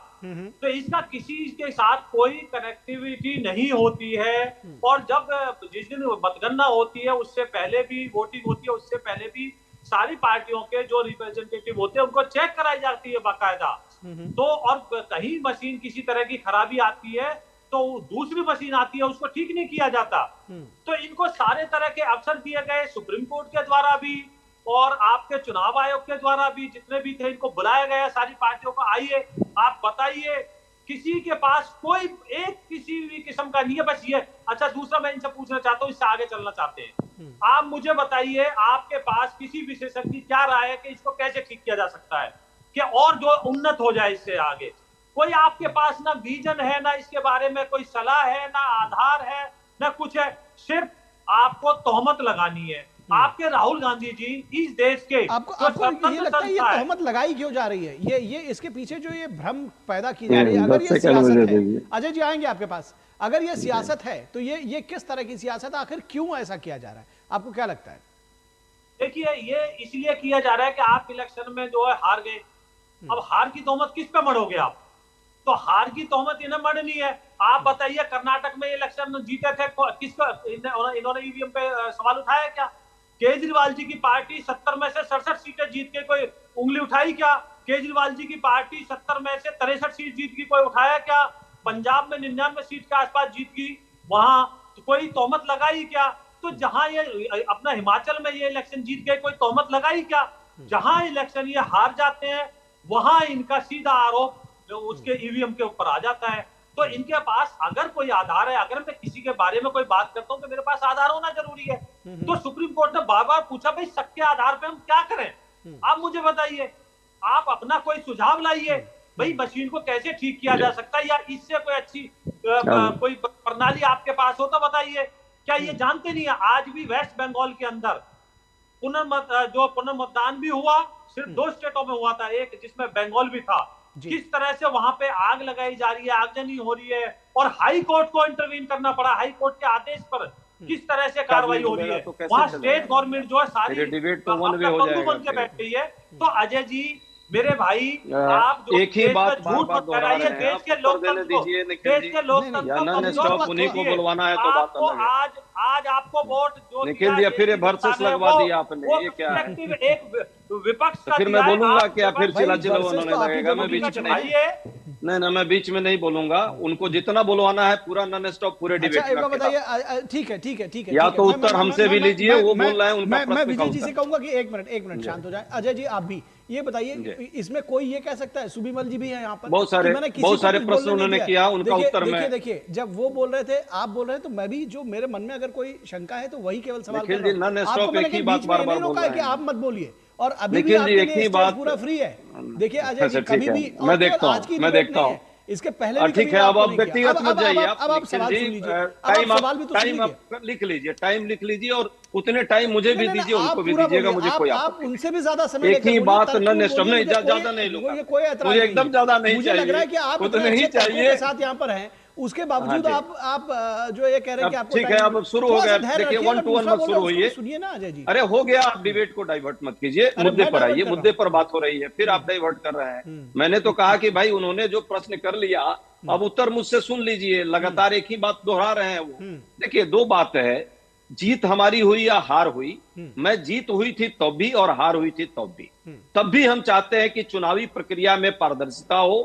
तो इसका किसी के साथ कोई कनेक्टिविटी नहीं होती है। और जब जिस दिन मतगणना होती है उससे पहले भी, वोटिंग होती है उससे पहले भी, सारी पार्टियों के जो रिप्रेजेंटेटिव होते हैं उनको चेक कराई जाती है बाकायदा। तो और कहीं मशीन किसी तरह की खराबी आती है तो दूसरी मशीन आती है, उसको ठीक नहीं किया जाता। तो इनको सारे तरह के अवसर दिए गए, सुप्रीम कोर्ट के द्वारा भी और आपके चुनाव आयोग के द्वारा भी, जितने भी थे इनको बुलाया गया सारी पार्टियों को, आइए आप बताइए। किसी के पास कोई एक किसी भी किस्म का नहीं है, बस ये। अच्छा, दूसरा मैं इनसे पूछना चाहता हूँ, इससे आगे चलना चाहते हैं, आप मुझे बताइए आपके पास किसी विशेषज्ञ की क्या राय है कि इसको कैसे ठीक किया जा सकता है कि और जो उन्नत हो जाए इससे आगे? कोई आपके पास ना विजन है, ना इसके बारे में कोई सलाह है, ना आधार है, ना कुछ है। सिर्फ आपको तोहमत लगानी है। आपके राहुल गांधी जी इस देश के आपको ये लगता है ये तोहमत लगाई क्यों जा रही है? ये इसके पीछे जो ये भ्रम पैदा की जा रही है, अगर ये सियासत है, अजय जी आएंगे आपके पास, अगर ये सियासत है तो ये किस तरह की सियासत है? आखिर क्यों ऐसा किया जा रहा है, आपको क्या लगता है? देखिए, ये इसलिए किया जा रहा है कि आप इलेक्शन में जो है हार गए। अब हार की तोहमत किस पे मढ़ोगे आप? तो हार की तोहमत इन्हें मढ़नी है। आप बताइए, कर्नाटक में इलेक्शन जीते थे, किसका इन्होंने ईवीएम पे सवाल उठाया क्या? केजरीवाल जी की पार्टी 70 में से 67 सीटें जीत के कोई उंगली उठाई क्या? केजरीवाल जी की पार्टी 70 में से 63 सीट जीत की कोई उठाया क्या? पंजाब में 99 सीट के आसपास जीत की, वहां तो कोई तोहमत लगाई क्या? तो जहां ये अपना हिमाचल में ये इलेक्शन जीत गए, कोई तोहमत लगाई क्या? जहां इलेक्शन ये हार जाते हैं वहां इनका सीधा आरोप उसके ईवीएम के ऊपर आ जाता है। तो इनके पास अगर कोई आधार है, अगर मैं किसी के बारे में कोई बात करता हूं तो मेरे पास आधार होना जरूरी है। तो सुप्रीम कोर्ट ने बार बार पूछा, भाई शक के आधार पे हम क्या करें? आप मुझे बताइए, आप अपना कोई सुझाव लाइए, भाई मशीन को कैसे ठीक किया जा सकता है, या इससे कोई अच्छी कोई प्रणाली आपके पास हो तो बताइए। क्या ये जानते नहीं है आज भी वेस्ट बंगाल के अंदर पुनर्मतदान भी हुआ, सिर्फ 2 स्टेटों में हुआ था, एक जिसमें बंगाल भी था। किस तरह से वहां पे आग लगाई जा रही है, आगजनी हो रही है, और हाई कोर्ट को इंटरवीन करना पड़ा। हाई कोर्ट के आदेश पर किस तरह से कार्रवाई हो रही है, वहां स्टेट गवर्नमेंट जो है सारी डिबेट तो वन वे हो जाएगा, बन के बैठ गई है। तो अजय जी मेरे भाई, आप जो एक ही बात झूठ मत कराइए, देश के लोकतंत्र को, देश के लोकतंत्र को उन्हीं को बुलवाना है तो बात अलग है। आज आपको वोट जो निखिल दिया, फिर वर्सेस लगवा दिया आपने, ये क्या है? एक विपक्ष का फिर मैं बोलूंगा क्या? फिर चिल्ला उन्होंने लगेगा, मैं बीच में नहीं, मैं बीच में नहीं बोलूंगा। उनको जितना बुलवाना है पूरा नॉन स्टॉप पूरे डिबेट अच्छा, बताइए। ठीक है, या तो उत्तर हमसे भी लीजिए, वो बोल रहे हैं उनका। मैं विजय जी से कहूंगा कि एक मिनट शांत हो जाए। अजय जी आप भी ये बताइए, इसमें कोई ये कह सकता है, सुबीमल जी भी है यहाँ पर, बहुत सारे प्रश्न उन्होंने किया, उनका उत्तर में देखिए, जब वो बोल रहे थे, आप बोल रहे थे, तो मैं भी, जो मेरे मन में अगर कोई शंका है तो वही केवल सवाल कर रहा हूं। आपको मैंने बीच में नहीं रोका है कि आप मत बोलिए, और अभी भी आपके लिए स्टेज पूरा फ्री है। देखिए अजय जी, कभी भी मैं देखता हूँ इसके पहले भी, ठीक है। अब आप व्यक्तिगत मत जाइए, आप सवाल सुन लीजिए, टाइम लिख लीजिए, टाइम लिख लीजिए, और उतने टाइम मुझे भी दीजिए, उनको भी दीजिएगा, मुझे कोई आप उनसे भी ज्यादा समय एक ही बात नॉन स्टॉप नहीं, ज्यादा नहीं लूंगा, मुझे एकदम ज्यादा नहीं चाहिए। मुझे लग रहा है कि आप उतने ही चाहिए साथ यहाँ पर हैं, उसके बावजूद आप जो ये कह रहे हैं कि आपको ठीक है, अब शुरू हो गया। देखिए 1 to 1 मत शुरू होइए, सुनिए ना अजय जी। अरे हो गया, आप डिबेट को डाइवर्ट मत कीजिए, मुद्दे पर आइए, मुद्दे पर बात हो रही है, फिर आप डाइवर्ट कर रहे हैं। मैंने तो कहा कि भाई उन्होंने जो प्रश्न कर लिया, अब उत्तर मुझसे सुन लीजिए, लगातार एक ही बात दोहरा रहे हैं वो। देखिए 2 बात है, जीत हमारी हुई या हार हुई, मैं जीत हुई थी तब भी और हार हुई थी तब भी हम चाहते हैं कि चुनावी प्रक्रिया में पारदर्शिता हो,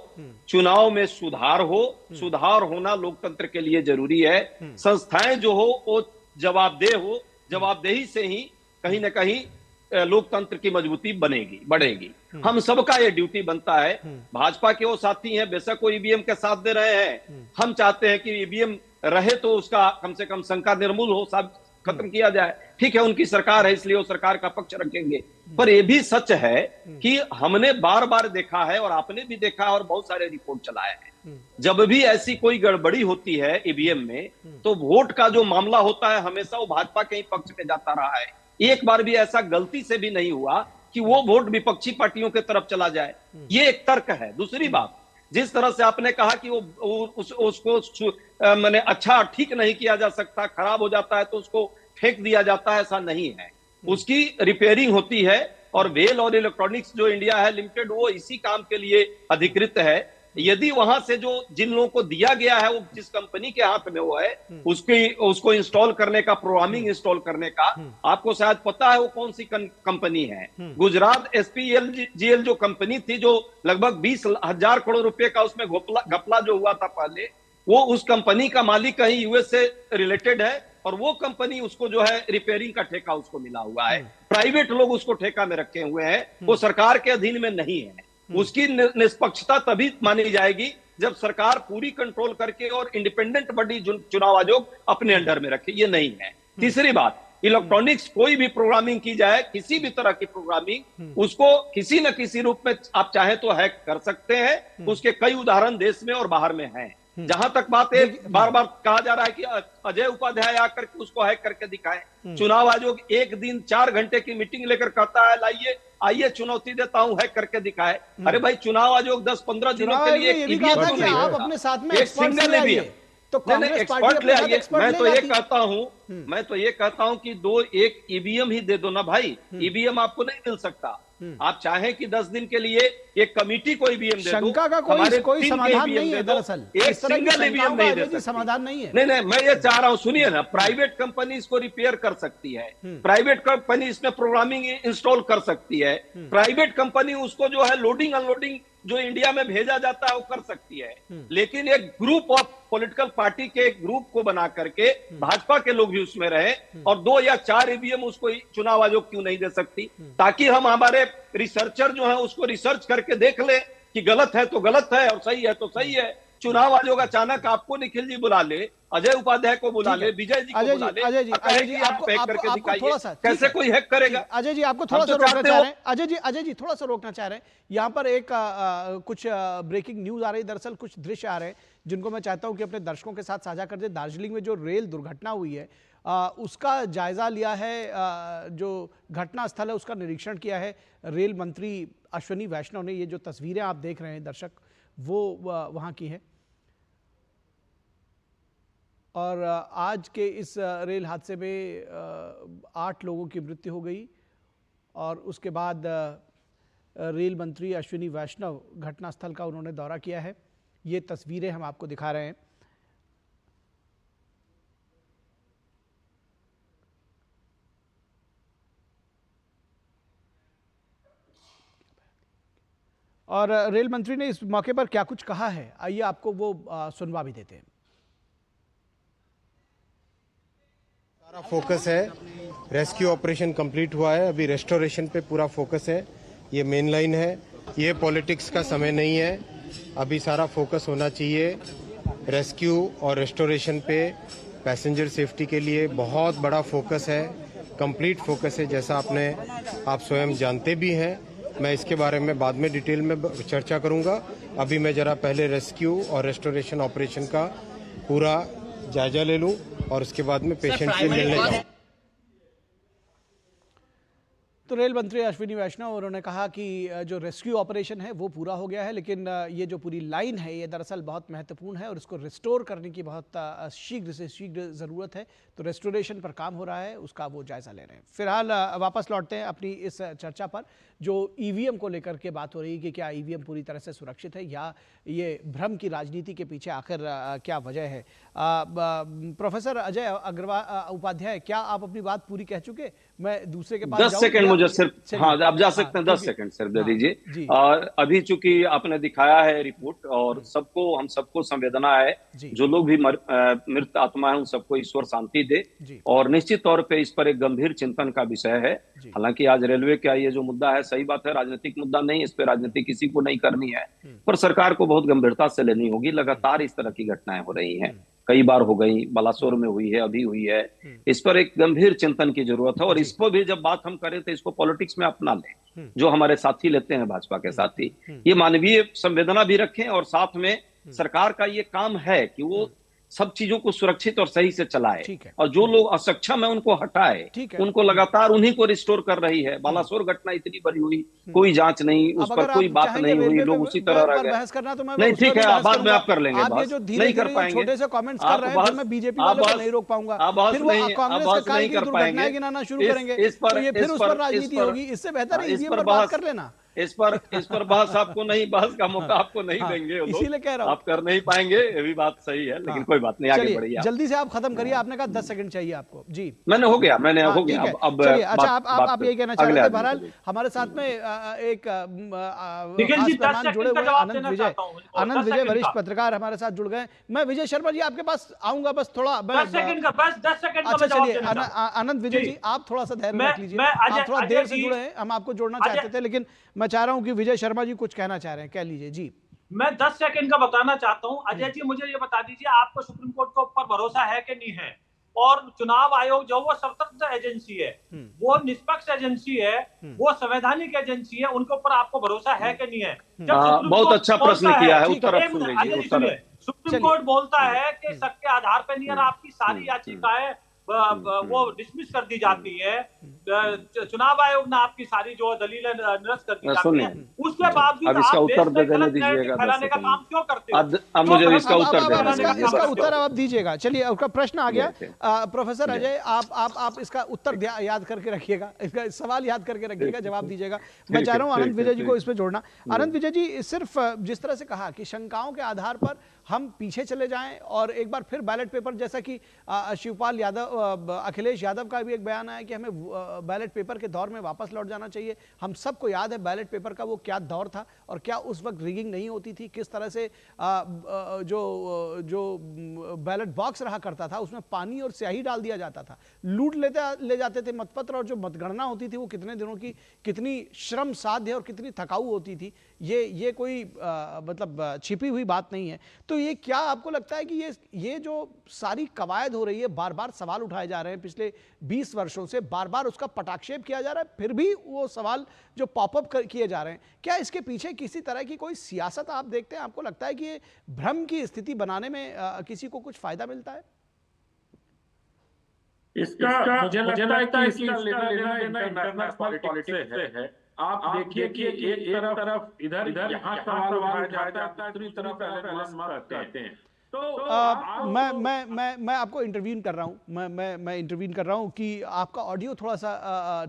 चुनाव में सुधार हो। सुधार होना लोकतंत्र के लिए जरूरी है। संस्थाएं जो हो वो जवाबदेह हो, जवाबदेही से ही कहीं ना कहीं लोकतंत्र की मजबूती बढ़ेगी। हम सबका ये ड्यूटी बनता है। भाजपा के वो साथी हैं, बेशक वो ईवीएम के साथ दे रहे हैं, हम चाहते हैं कि ईवीएम रहे तो उसका कम से कम शंका निर्मूल हो, सब खत्म किया जाए। ठीक है, उनकी सरकार है इसलिए वो सरकार का पक्ष रखेंगे, पर यह भी सच है कि हमने बार बार देखा है और आपने भी देखा और बहुत सारे रिपोर्ट चलाए हैं, जब भी ऐसी कोई गड़बड़ी होती है ईवीएम में तो वोट का जो मामला होता है हमेशा वो भाजपा के ही पक्ष में जाता रहा है। एक बार भी ऐसा गलती से भी नहीं हुआ कि वो वोट विपक्षी पार्टियों की तरफ चला जाए। ये एक तर्क है। दूसरी बात, जिस तरह से आपने कहा कि उसको मैंने अच्छा ठीक नहीं किया जा सकता, खराब हो जाता है तो उसको फेंक दिया जाता है, ऐसा नहीं है। उसकी रिपेयरिंग होती है और वेल और इलेक्ट्रॉनिक्स जो इंडिया है लिमिटेड वो इसी काम के लिए अधिकृत है। यदि वहां से जो जिन लोगों को दिया गया है वो जिस कंपनी के हाथ में वो है उसको इंस्टॉल करने का, प्रोग्रामिंग इंस्टॉल करने का, आपको शायद पता है वो कौन सी कंपनी है। गुजरात SPLGL जो कंपनी थी जो लगभग 20,000 करोड़ रुपए का उसमें घपला जो हुआ था पहले, वो उस कंपनी का मालिक कहीं यूएस से रिलेटेड है और वो कंपनी उसको जो है रिपेयरिंग का ठेका उसको मिला हुआ है। प्राइवेट लोग उसको ठेका में रखे हुए हैं, वो सरकार के अधीन में नहीं है। उसकी निष्पक्षता तभी मानी जाएगी जब सरकार पूरी कंट्रोल करके और इंडिपेंडेंट बॉडी चुनाव आयोग अपने अंडर में रखे। ये नहीं है। तीसरी बात, इलेक्ट्रॉनिक्स कोई भी प्रोग्रामिंग की जाए, किसी भी तरह की प्रोग्रामिंग, उसको किसी न किसी रूप में आप चाहे तो हैक कर सकते हैं। उसके कई उदाहरण देश में और बाहर में हैं। जहां तक बात है, बार बार कहा जा रहा है कि अजय उपाध्याय आकर के उसको हैक करके दिखाएं। चुनाव आयोग एक दिन 4 घंटे की मीटिंग लेकर कहता है लाइए आइए चुनौती देता हूं, हैक करके दिखाए। अरे भाई, चुनाव आयोग 10-15 दिनों के लिए आप अपने साथ में एक सिंगल ईवीएम तो एक्सपर्ट ले आइए। मैं तो ये कहता हूं कि एक ईवीएम ही दे दो ना भाई। ईवीएम आपको नहीं मिल सकता। आप चाहें कि 10 दिन के लिए एक कमिटी को ईवीएम दे दो। शंका का कोई समाधान नहीं है दरअसल। एक सिंगल ईवीएम नहीं दे सकती। समाधान नहीं है। नहीं, मैं ये चाह रहा हूं, सुनिए ना, प्राइवेट कंपनी इसको रिपेयर कर सकती है, प्राइवेट कंपनी इसमें प्रोग्रामिंग इंस्टॉल कर सकती है, प्राइवेट कंपनी उसको जो है लोडिंग अनलोडिंग जो इंडिया में भेजा जाता है वो कर सकती है। लेकिन एक ग्रुप ऑफ पॉलिटिकल पार्टी के एक ग्रुप को बना करके भाजपा के लोग भी उसमें रहे और 2 या 4 ईवीएम उसको चुनाव आयोग क्यों नहीं दे सकती, ताकि हम हमारे रिसर्चर जो है उसको रिसर्च करके देख ले कि गलत है तो गलत है और सही है तो सही है। चुनाव आयोग अचानक आपको निखिल जी बुला ले, अजय उपाध्याय को बुला ले, विजय जी को बुला ले, अजय जी आप हैक करके दिखाइए। कैसे कोई हैक करेगा? अजय जी आपको थोड़ा सा रोकना चाह रहे हैं। अजय जी थोड़ा सा रोकना चाह रहे हैं। यहाँ पर एक कुछ ब्रेकिंग न्यूज आ रही है, दरअसल कुछ दृश्य आ रहे हैं जिनको मैं चाहता हूं कि अपने दर्शकों के साथ साझा कर दे। दार्जिलिंग में जो रेल दुर्घटना हुई है उसका जायजा लिया है, जो घटना स्थल है उसका निरीक्षण किया है रेल मंत्री अश्विनी वैष्णव ने। ये जो तस्वीरें आप देख रहे हैं दर्शक, वो वहाँ की हैं। और आज के इस रेल हादसे में 8 लोगों की मृत्यु हो गई और उसके बाद रेल मंत्री अश्विनी वैष्णव घटनास्थल का उन्होंने दौरा किया है। ये तस्वीरें हम आपको दिखा रहे हैं। और रेल मंत्री ने इस मौके पर क्या कुछ कहा है, आइए आपको वो सुनवा भी देते हैं। सारा फोकस है, रेस्क्यू ऑपरेशन कंप्लीट हुआ है, अभी रेस्टोरेशन पे पूरा फोकस है। ये मेन लाइन है, ये पॉलिटिक्स का समय नहीं है, अभी सारा फोकस होना चाहिए रेस्क्यू और रेस्टोरेशन पे। पैसेंजर सेफ्टी के लिए बहुत बड़ा फोकस है, कंप्लीट फोकस है, जैसा आप स्वयं जानते भी हैं। मैं इसके बारे में बाद में डिटेल में चर्चा करूंगा। अभी मैं जरा पहले रेस्क्यू और रेस्टोरेशन ऑपरेशन का पूरा जायजा ले लूं और उसके बाद में पेशेंट से मिलने जाऊं। तो रेल मंत्री अश्विनी वैष्णव उन्होंने कहा कि जो रेस्क्यू ऑपरेशन है वो पूरा हो गया है, लेकिन ये जो पूरी लाइन है ये दरअसल बहुत महत्वपूर्ण है और इसको रिस्टोर करने की बहुत शीघ्र से शीघ्र ज़रूरत है। तो रेस्टोरेशन पर काम हो रहा है, उसका वो जायज़ा ले रहे हैं। फिलहाल वापस लौटते हैं अपनी इस चर्चा पर, जो ईवीएम को लेकर के बात हो रही है कि क्या ईवीएम पूरी तरह से सुरक्षित है या ये भ्रम की राजनीति के पीछे आखिर क्या वजह है। प्रोफेसर अजय अग्रवाल उपाध्याय, क्या आप अपनी बात पूरी कह चुके? मैं दूसरे के पास 10 सेकंड मुझे सिर्फ, हाँ आप जा सकते हैं, 10 सेकंड सिर्फ दे दीजिए। अभी चूंकि आपने दिखाया है रिपोर्ट और सबको, हम सबको संवेदना है, जो लोग भी मृत आत्मा है उन सबको ईश्वर शांति दे, और निश्चित तौर पे इस पर एक गंभीर चिंतन का विषय है। हालांकि आज रेलवे का ये जो मुद्दा है, सही बात है, राजनीतिक मुद्दा नहीं, इस पे राजनीति किसी को नहीं करनी है, पर सरकार को बहुत गंभीरता से लेनी होगी। लगातार इस तरह की घटनाएं हो रही हैं, कई बार हो गई, बालासोर में हुई है, अभी हुई है। इस पर एक गंभीर चिंतन की जरूरत है और इसको भी जब बात हम करें तो इसको पॉलिटिक्स में अपना लें, जो हमारे साथी लेते हैं भाजपा के साथी, ये मानवीय संवेदना भी रखें और साथ में सरकार का ये काम है कि वो सब चीजों को सुरक्षित और सही से चलाए और जो लोग असक्षम है उनको हटाए। उनको लगातार उन्हीं को रिस्टोर कर रही है। बालासोर घटना इतनी बड़ी हुई, कोई जांच नहीं, उस पर कोई बात नहीं हुई, लोग उसी तरह रह गए। नहीं ठीक है, बाद में आप कर लेंगे, नहीं कर पाएंगे, छोटे से कमेंट्स कर रहे हैं, मैं बीजेपी वालों को नहीं रोक पाऊंगा, फिर वो कांग्रेस के काल की दुर्घटनाएं गिनाना शुरू करेंगे, तो ये फिर उस पर राजनीति होगी। इससे बेहतर है ईवीएम पर बात कर लेना। इस पर बहस आपको नहीं, बहस का मौका आपको नहीं देंगे, इसीलिए कह रहा हूं आप कर नहीं पाएंगे, ये भी बात सही है, लेकिन कोई बात नहीं, आगे बढ़िए। जल्दी से आप खत्म करिए, आपने कहा 10 सेकंड चाहिए आपको। जी मैंने हो गया अब चलिए। अच्छा, आप ये कहना चाह रहे थे। बहरहाल हमारे साथ में एक मेहमान जुड़े हुए हैं, आनंद विजय वरिष्ठ पत्रकार हमारे साथ जुड़ गए। मैं विजय शर्मा जी आपके पास आऊंगा, बस थोड़ा 10 सेकंड का, बस 10 सेकंड। अच्छा चलिए, आनंद विजय जी आप थोड़ा सा धैर्य रख लीजिए, आप थोड़ा देर से जुड़े हैं, हम आपको जोड़ना चाहते थे, लेकिन मैं चाह रहा हूं कि विजय शर्मा जी कुछ कहना चाह रहे हैं, कह लीजिए। जी मैं 10 सेकंड का बताना चाहता हूं। अजय जी मुझे ये बता दीजिए, आपको सुप्रीम कोर्ट के ऊपर भरोसा है कि नहीं है? और चुनाव आयोग जो वो स्वतंत्र एजेंसी है, वो निष्पक्ष एजेंसी है, वो संवैधानिक एजेंसी है, उनके ऊपर आपको भरोसा है कि नहीं है? बहुत अच्छा प्रश्न किया है, उत्तर सुप्रीम कोर्ट बोलता है कि शक के आधार पर नहीं, आपकी सारी याचिकाएं वो डिसमिस कर दी जाती है, चुनाव आयोग ने आपकी सारी जो दलीलें निरस्त कर दी जाती है, उसके बावजूद अब इसका उत्तर देने दीजिएगा, फैलाने का काम क्यों करते हो? अब मुझे इसका उत्तर इसका उत्तर आप दीजिएगा। चलिए, आपका प्रश्न आ गया। प्रोफेसर अजय, आप इसका उत्तर याद करके रखिएगा, इसका सवाल याद करके रखिएगा, जवाब दीजिएगा। मैं चाह रहा हूँ आनंद विजय जी को इसमें जोड़ना। आनंद विजय जी, सिर्फ जिस तरह से कहा कि शंकाओं के आधार पर हम पीछे चले जाएं और एक बार फिर बैलेट पेपर, जैसा कि शिवपाल यादव, अखिलेश यादव का भी एक बयान आया कि हमें बैलेट पेपर के दौर में वापस लौट जाना चाहिए। हम सबको याद है बैलेट पेपर का वो क्या दौर था और क्या उस वक्त रिगिंग नहीं होती थी, किस तरह से जो बैलेट बॉक्स रहा करता था उसमें पानी और स्याही डाल दिया जाता था, लूट ले जाते थे मतपत्र, और जो मतगणना होती थी वो कितने दिनों की, कितनी श्रम साध्य और कितनी थकाऊ होती थी। ये कोई मतलब छिपी हुई बात नहीं है। तो ये क्या आपको लगता है कि ये जो सारी कवायद हो रही है, बार बार सवाल उठाए जा रहे हैं, पिछले 20 वर्षों से बार बार उसका पटाक्षेप किया जा रहा है, फिर भी वो सवाल जो पॉपअप किए जा रहे हैं, क्या इसके पीछे किसी तरह की कोई सियासत आप देखते हैं? आपको लगता है कि ये भ्रम की स्थिति बनाने में किसी को कुछ फायदा मिलता है? इसका मुझे लगता है कि इसका लेना इंटरनेशनल पॉलिटिक्स से है। आप देखिए कि एक तरफ इधर यहाँ सवाल उठाया जाता है, दूसरी तरफ कहते हैं। तो मैं आपको इंटरवीन कर रहा हूं, मैं इंटरवीन कर रहा हूं कि आपका ऑडियो थोड़ा सा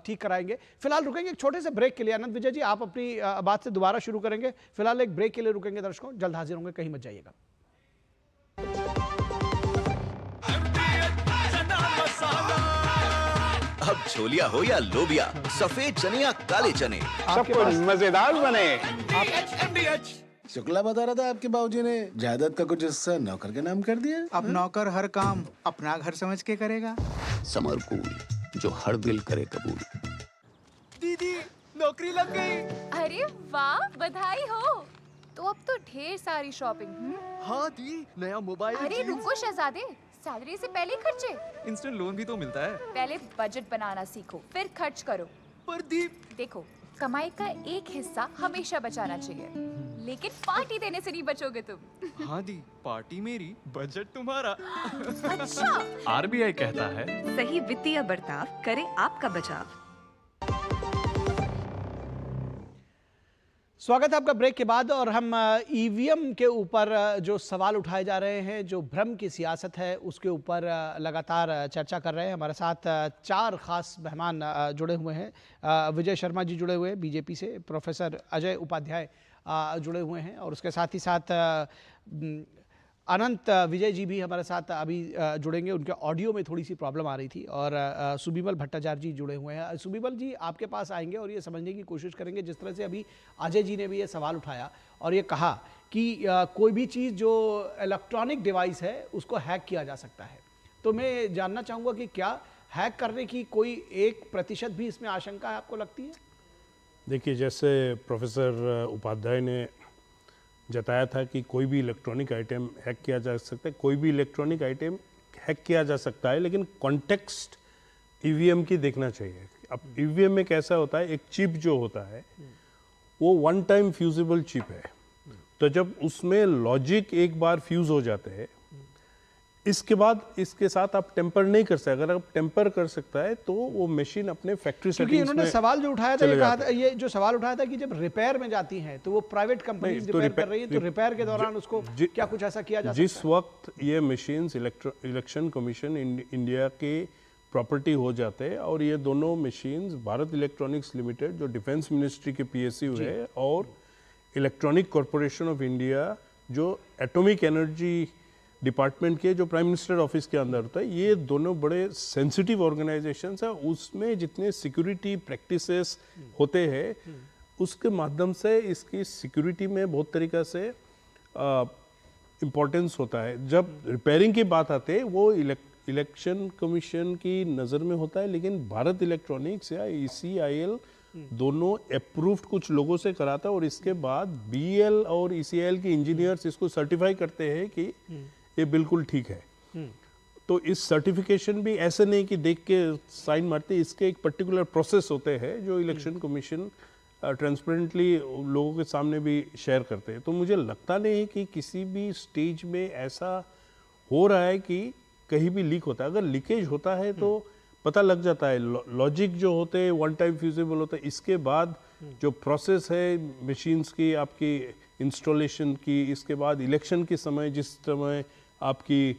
ठीक कराएंगे। फिलहाल रुकेंगे एक छोटे से ब्रेक के लिए। आनंद विजय जी, आप अपनी बात से दोबारा शुरू करेंगे। फिलहाल एक ब्रेक के लिए रुकेंगे दर्शकों, जल्द हाजिर होंगे, कहीं मत जाइएगा। अब छोलिया हो या लोबिया, सफेद चने या काले चने, सब कुछ मजेदार बने। शुक्ला बता रहा था आपके बाबूजी ने जायदाद का कुछ हिस्सा नौकर के नाम कर दिया। अब नौकर हर काम अपना घर समझ के करेगा। समरकूल, जो हर दिल करे कबूल। दीदी, नौकरी लग गई। अरे वाह, बधाई हो। तो अब तो ढेर सारी शॉपिंग। हाँ दी, नया मोबाइल। अरे रुको शहजादे, सैलरी से पहले खर्चे। इंस्टेंट लोन भी तो मिलता है। पहले बजट बनाना सीखो, फिर खर्च करो। पर दी, देखो, कमाई का एक हिस्सा हमेशा बचाना चाहिए, लेकिन पार्टी देने से नहीं बचोगे तुम। हाँ दी, पार्टी मेरी, बजट तुम्हारा। अच्छा। RBI कहता है, सही वित्तीय बर्ताव करे आपका बचाव। स्वागत है आपका ब्रेक के बाद। और हम ईवीएम के ऊपर जो सवाल उठाए जा रहे हैं, जो भ्रम की सियासत है, उसके ऊपर लगातार चर्चा कर रहे हैं। हमारे साथ 4 खास मेहमान जुड़े हुए हैं। विजय शर्मा जी जुड़े हुए हैं बीजेपी से, प्रोफेसर अजय उपाध्याय जुड़े हुए हैं, और उसके साथ ही साथ अनंत विजय जी भी हमारे साथ अभी जुड़ेंगे। उनके ऑडियो में थोड़ी सी प्रॉब्लम आ रही थी। और सुबीमल भट्टाचार्य जी जुड़े हुए हैं। सुबीमल जी आपके पास आएंगे और ये समझने की कोशिश करेंगे, जिस तरह से अभी अजय जी ने भी ये सवाल उठाया और ये कहा कि कोई भी चीज़ जो इलेक्ट्रॉनिक डिवाइस है उसको हैक किया जा सकता है। तो मैं जानना चाहूँगा कि क्या हैक करने की कोई 1% भी इसमें आशंका है, आपको लगती है? देखिए, जैसे प्रोफेसर उपाध्याय ने जताया था कि कोई भी इलेक्ट्रॉनिक आइटम हैक किया जा सकता है, कोई भी इलेक्ट्रॉनिक आइटम हैक किया जा सकता है, लेकिन कॉन्टेक्स्ट ईवीएम की देखना चाहिए। अब ईवीएम में कैसा होता है, एक चिप जो होता है वो वन टाइम फ्यूजिबल चिप है। तो जब उसमें लॉजिक एक बार फ्यूज हो जाते हैं, इसके बाद इसके साथ आप टेम्पर नहीं कर सकते। अगर आप टेम्पर कर सकता है तो वो मशीन अपने फैक्ट्री सेटिंग्स में इन्होंने सवाल जो उठाया था, ये कहा था, ये जो सवाल उठाया था कि जब रिपेयर में जाती हैं तो वो प्राइवेट कंपनी रिपेयर कर रही है, तो रिपेयर के दौरान उसको क्या कुछ ऐसा किया जा सकता है? जिस वक्त ये मशीन्स इलेक्शन कमीशन इंडिया के प्रॉपर्टी हो जाते हैं, और ये दोनों मशीन्स भारत इलेक्ट्रॉनिक्स लिमिटेड जो डिफेंस मिनिस्ट्री के PSU है, और इलेक्ट्रॉनिक कॉरपोरेशन ऑफ इंडिया जो एटॉमिक एनर्जी डिपार्टमेंट के जो प्राइम मिनिस्टर ऑफिस के अंदर होता है, ये दोनों बड़े सेंसिटिव ऑर्गेनाइजेशंस हैं। उसमें जितने सिक्योरिटी प्रैक्टिसेस होते हैं उसके माध्यम से इसकी सिक्योरिटी में बहुत तरीक़ा से इम्पोर्टेंस होता है। जब रिपेयरिंग की बात आती है वो इलेक्शन कमीशन की नज़र में होता है, लेकिन भारत इलेक्ट्रॉनिक्स या ECIL दोनों अप्रूव्ड कुछ लोगों से कराता है, और इसके बाद BEL और ECIL के इंजीनियर्स इसको सर्टिफाई करते हैं कि ये बिल्कुल ठीक है। तो इस सर्टिफिकेशन भी ऐसे नहीं कि देख के साइन मारते, इसके एक पर्टिकुलर प्रोसेस होते हैं जो इलेक्शन कमीशन ट्रांसपेरेंटली लोगों के सामने भी शेयर करते हैं। तो मुझे लगता नहीं कि किसी भी स्टेज में ऐसा हो रहा है कि कहीं भी लीक होता है। अगर लीकेज होता है तो पता लग जाता है। लॉजिक जो होते हैं वन टाइम फ्यूजिबल होता है, इसके बाद जो प्रोसेस है मशीन्स की, आपकी इंस्टॉलेशन की, इसके बाद इलेक्शन के समय जिस समय आपकी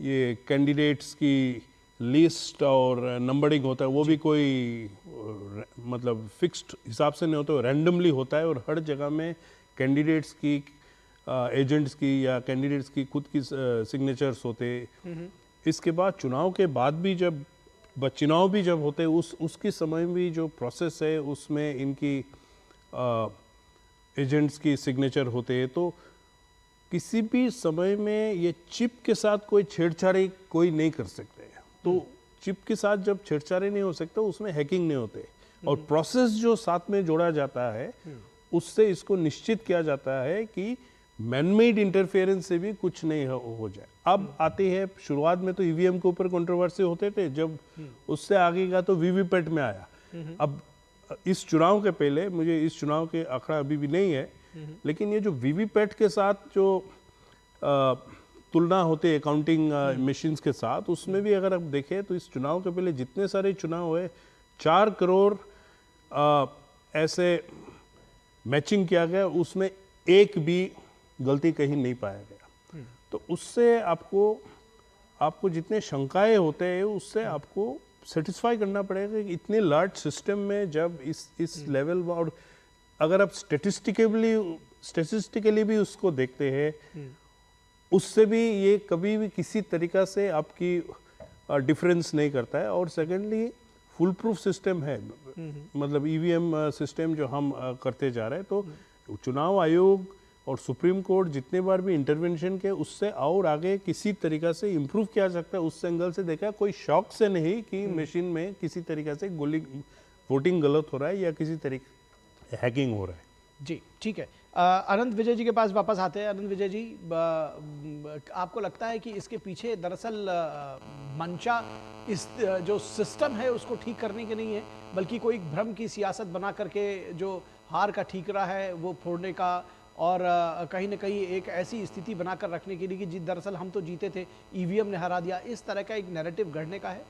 ये कैंडिडेट्स की लिस्ट और नंबरिंग होता है, वो भी कोई मतलब फिक्स्ड हिसाब से नहीं होता है, रैंडमली होता है, और हर जगह में कैंडिडेट्स की एजेंट्स की या कैंडिडेट्स की खुद की सिग्नेचर्स होते। इसके बाद चुनाव के बाद भी जब चुनाव भी जब होते उसके समय भी जो प्रोसेस है उसमें इनकी एजेंट्स की सिग्नेचर होते हैं। तो किसी भी समय में ये चिप के साथ कोई छेड़छाड़ी कोई नहीं कर सकते। तो चिप के साथ जब छेड़छाड़ी नहीं हो सकता उसमें हैकिंग नहीं होते, और प्रोसेस जो साथ में जोड़ा जाता है उससे इसको निश्चित किया जाता है कि मैनमेड इंटरफेरेंस से भी कुछ नहीं हो जाए। अब आते हैं, शुरुआत में तो ईवीएम के ऊपर कंट्रोवर्सी होते थे, जब उससे आगे का तो वीवीपैट में आया। अब इस चुनाव के पहले, मुझे इस चुनाव के आंकड़ा अभी भी नहीं है, लेकिन ये जो वीवीपैट के साथ जो तुलना होती है अकाउंटिंग मशीन्स के साथ, उसमें भी अगर आप देखें तो इस चुनाव के पहले जितने सारे चुनाव हुए 4 करोड़ ऐसे मैचिंग किया गया, उसमें एक भी गलती कहीं नहीं पाया गया। तो उससे आपको जितने शंकाएं होते हैं उससे आपको सेटिस्फाई करना पड़ेगा कि इतने लार्ज सिस्टम में जब इस लेवल, और अगर आप स्टेटिस्टिकली भी उसको देखते हैं, उससे भी ये कभी भी किसी तरीका से आपकी डिफरेंस नहीं करता है। और सेकेंडली फुल प्रूफ सिस्टम है, मतलब ईवीएम सिस्टम जो हम करते जा रहे हैं। तो चुनाव आयोग और सुप्रीम कोर्ट जितने बार भी इंटरवेंशन के, उससे और आगे किसी तरीका से इम्प्रूव किया सकता है, उस एंगल से देखा। कोई शौक से नहीं कि मशीन में किसी तरीका से वोटिंग गलत हो रहा है या किसी तरीके हैकिंग हो रहा है। जी ठीक है। अनंत विजय जी के पास वापस आते हैं। अनंत विजय जी, आपको लगता है कि इसके पीछे दरअसल मंशा इस जो सिस्टम है उसको ठीक करने के नहीं है, बल्कि कोई भ्रम की सियासत बना करके जो हार का ठीकरा है वो फोड़ने का, और कहीं ना कहीं एक ऐसी स्थिति बनाकर रखने के लिए कि दरअसल हम तो जीते थे, ईवीएम ने हरा दिया, इस तरह का एक नैरेटिव गढ़ने का है?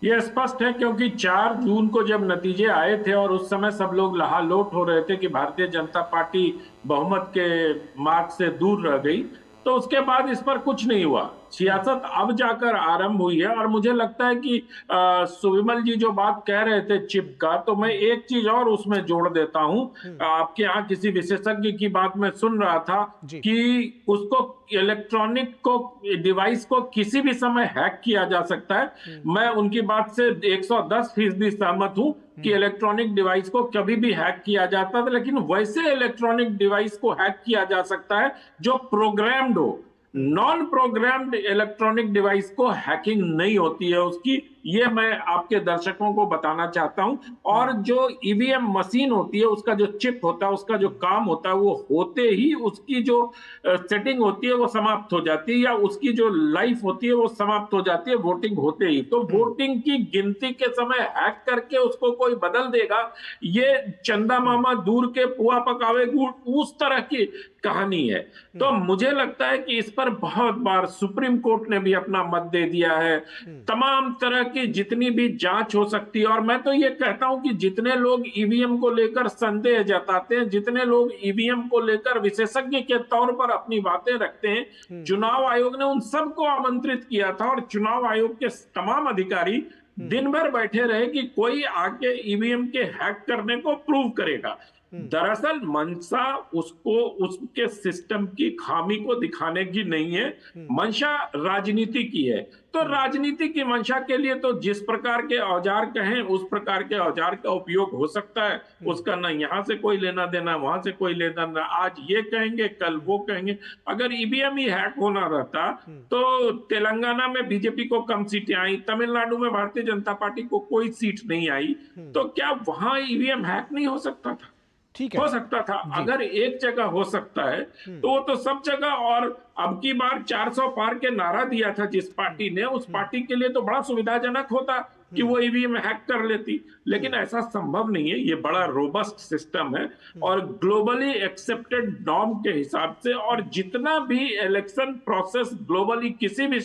ये स्पष्ट है क्योंकि 4 जून को जब नतीजे आए थे और उस समय सब लोग लहालोट हो रहे थे कि भारतीय जनता पार्टी बहुमत के मार्ग से दूर रह गई, तो उसके बाद इस पर कुछ नहीं हुआ। सियासत अब जाकर आरंभ हुई है और मुझे लगता है कि सुविमल जी जो बात कह रहे थे चिप का, तो मैं एक चीज और उसमें जोड़ देता हूं। आपके यहाँ किसी विशेषज्ञ की बात मैं सुन रहा था कि उसको इलेक्ट्रॉनिक को डिवाइस को किसी भी समय हैक किया जा सकता है। मैं उनकी बात से 110% सहमत हूं कि इलेक्ट्रॉनिक डिवाइस को कभी भी हैक किया जाता था, लेकिन वैसे इलेक्ट्रॉनिक डिवाइस को हैक किया जा सकता है जो प्रोग्राम्ड हो। नॉन प्रोग्राम्ड इलेक्ट्रॉनिक डिवाइस को हैकिंग नहीं होती है उसकी, ये मैं आपके दर्शकों को बताना चाहता हूं। और जो ईवीएम मशीन होती है, उसका जो चिप होता है, उसका जो काम होता है, वो होते ही उसकी जो सेटिंग होती है वो समाप्त हो जाती है, या उसकी जो लाइफ होती है वो समाप्त हो जाती है वोटिंग होते ही। तो वोटिंग की गिनती के समय हैक करके उसको कोई बदल देगा, ये चंदा मामा दूर के पुआ पकावे गुड़, उस तरह की कहानी है। तो मुझे लगता है कि इस पर बहुत बार सुप्रीम कोर्ट ने भी अपना मत दे दिया है। तमाम तरह की जितनी भी जांच हो सकती है, और मैं तो ये कहता हूं कि जितने लोग ईवीएम को लेकर संदेह जताते हैं, जितने लोग ईवीएम को लेकर विशेषज्ञ के तौर पर अपनी बातें रखते हैं, चुनाव आयोग ने उन सबको आमंत्रित किया था और चुनाव आयोग के तमाम अधिकारी दिन भर बैठे रहे कि कोई आके ईवीएम के हैक करने को प्रूव करेगा। दरअसल मंशा उसको उसके सिस्टम की खामी को दिखाने की नहीं है, मंशा राजनीति की है। तो राजनीति की मंशा के लिए तो जिस प्रकार के औजार कहें उस प्रकार के औजार का उपयोग हो सकता है, उसका ना यहाँ से कोई लेना देना, वहां से कोई लेना देना। आज ये कहेंगे कल वो कहेंगे। अगर ईवीएम ही हैक होना रहता तो तेलंगाना में बीजेपी को कम सीटें आई, तमिलनाडु में भारतीय जनता पार्टी को कोई सीट नहीं आई, तो क्या वहां ईवीएम हैक नहीं हो सकता था? हो सकता था। अगर एक जगह हो सकता है तो वो तो सब जगह। और अब की बार 400 पार के नारा दिया था जिस पार्टी ने, उस पार्टी के लिए तो बड़ा सुविधाजनक होता कि वो ईवीएम हैक कर लेती, लेकिन ऐसा संभव नहीं है। ये बड़ा रोबस्ट सिस्टम है और ग्लोबली एक्सेप्टेड नॉर्म के हिसाब से, और जितना भी इलेक्शन प्रोसेस ग्लोबली किसी भी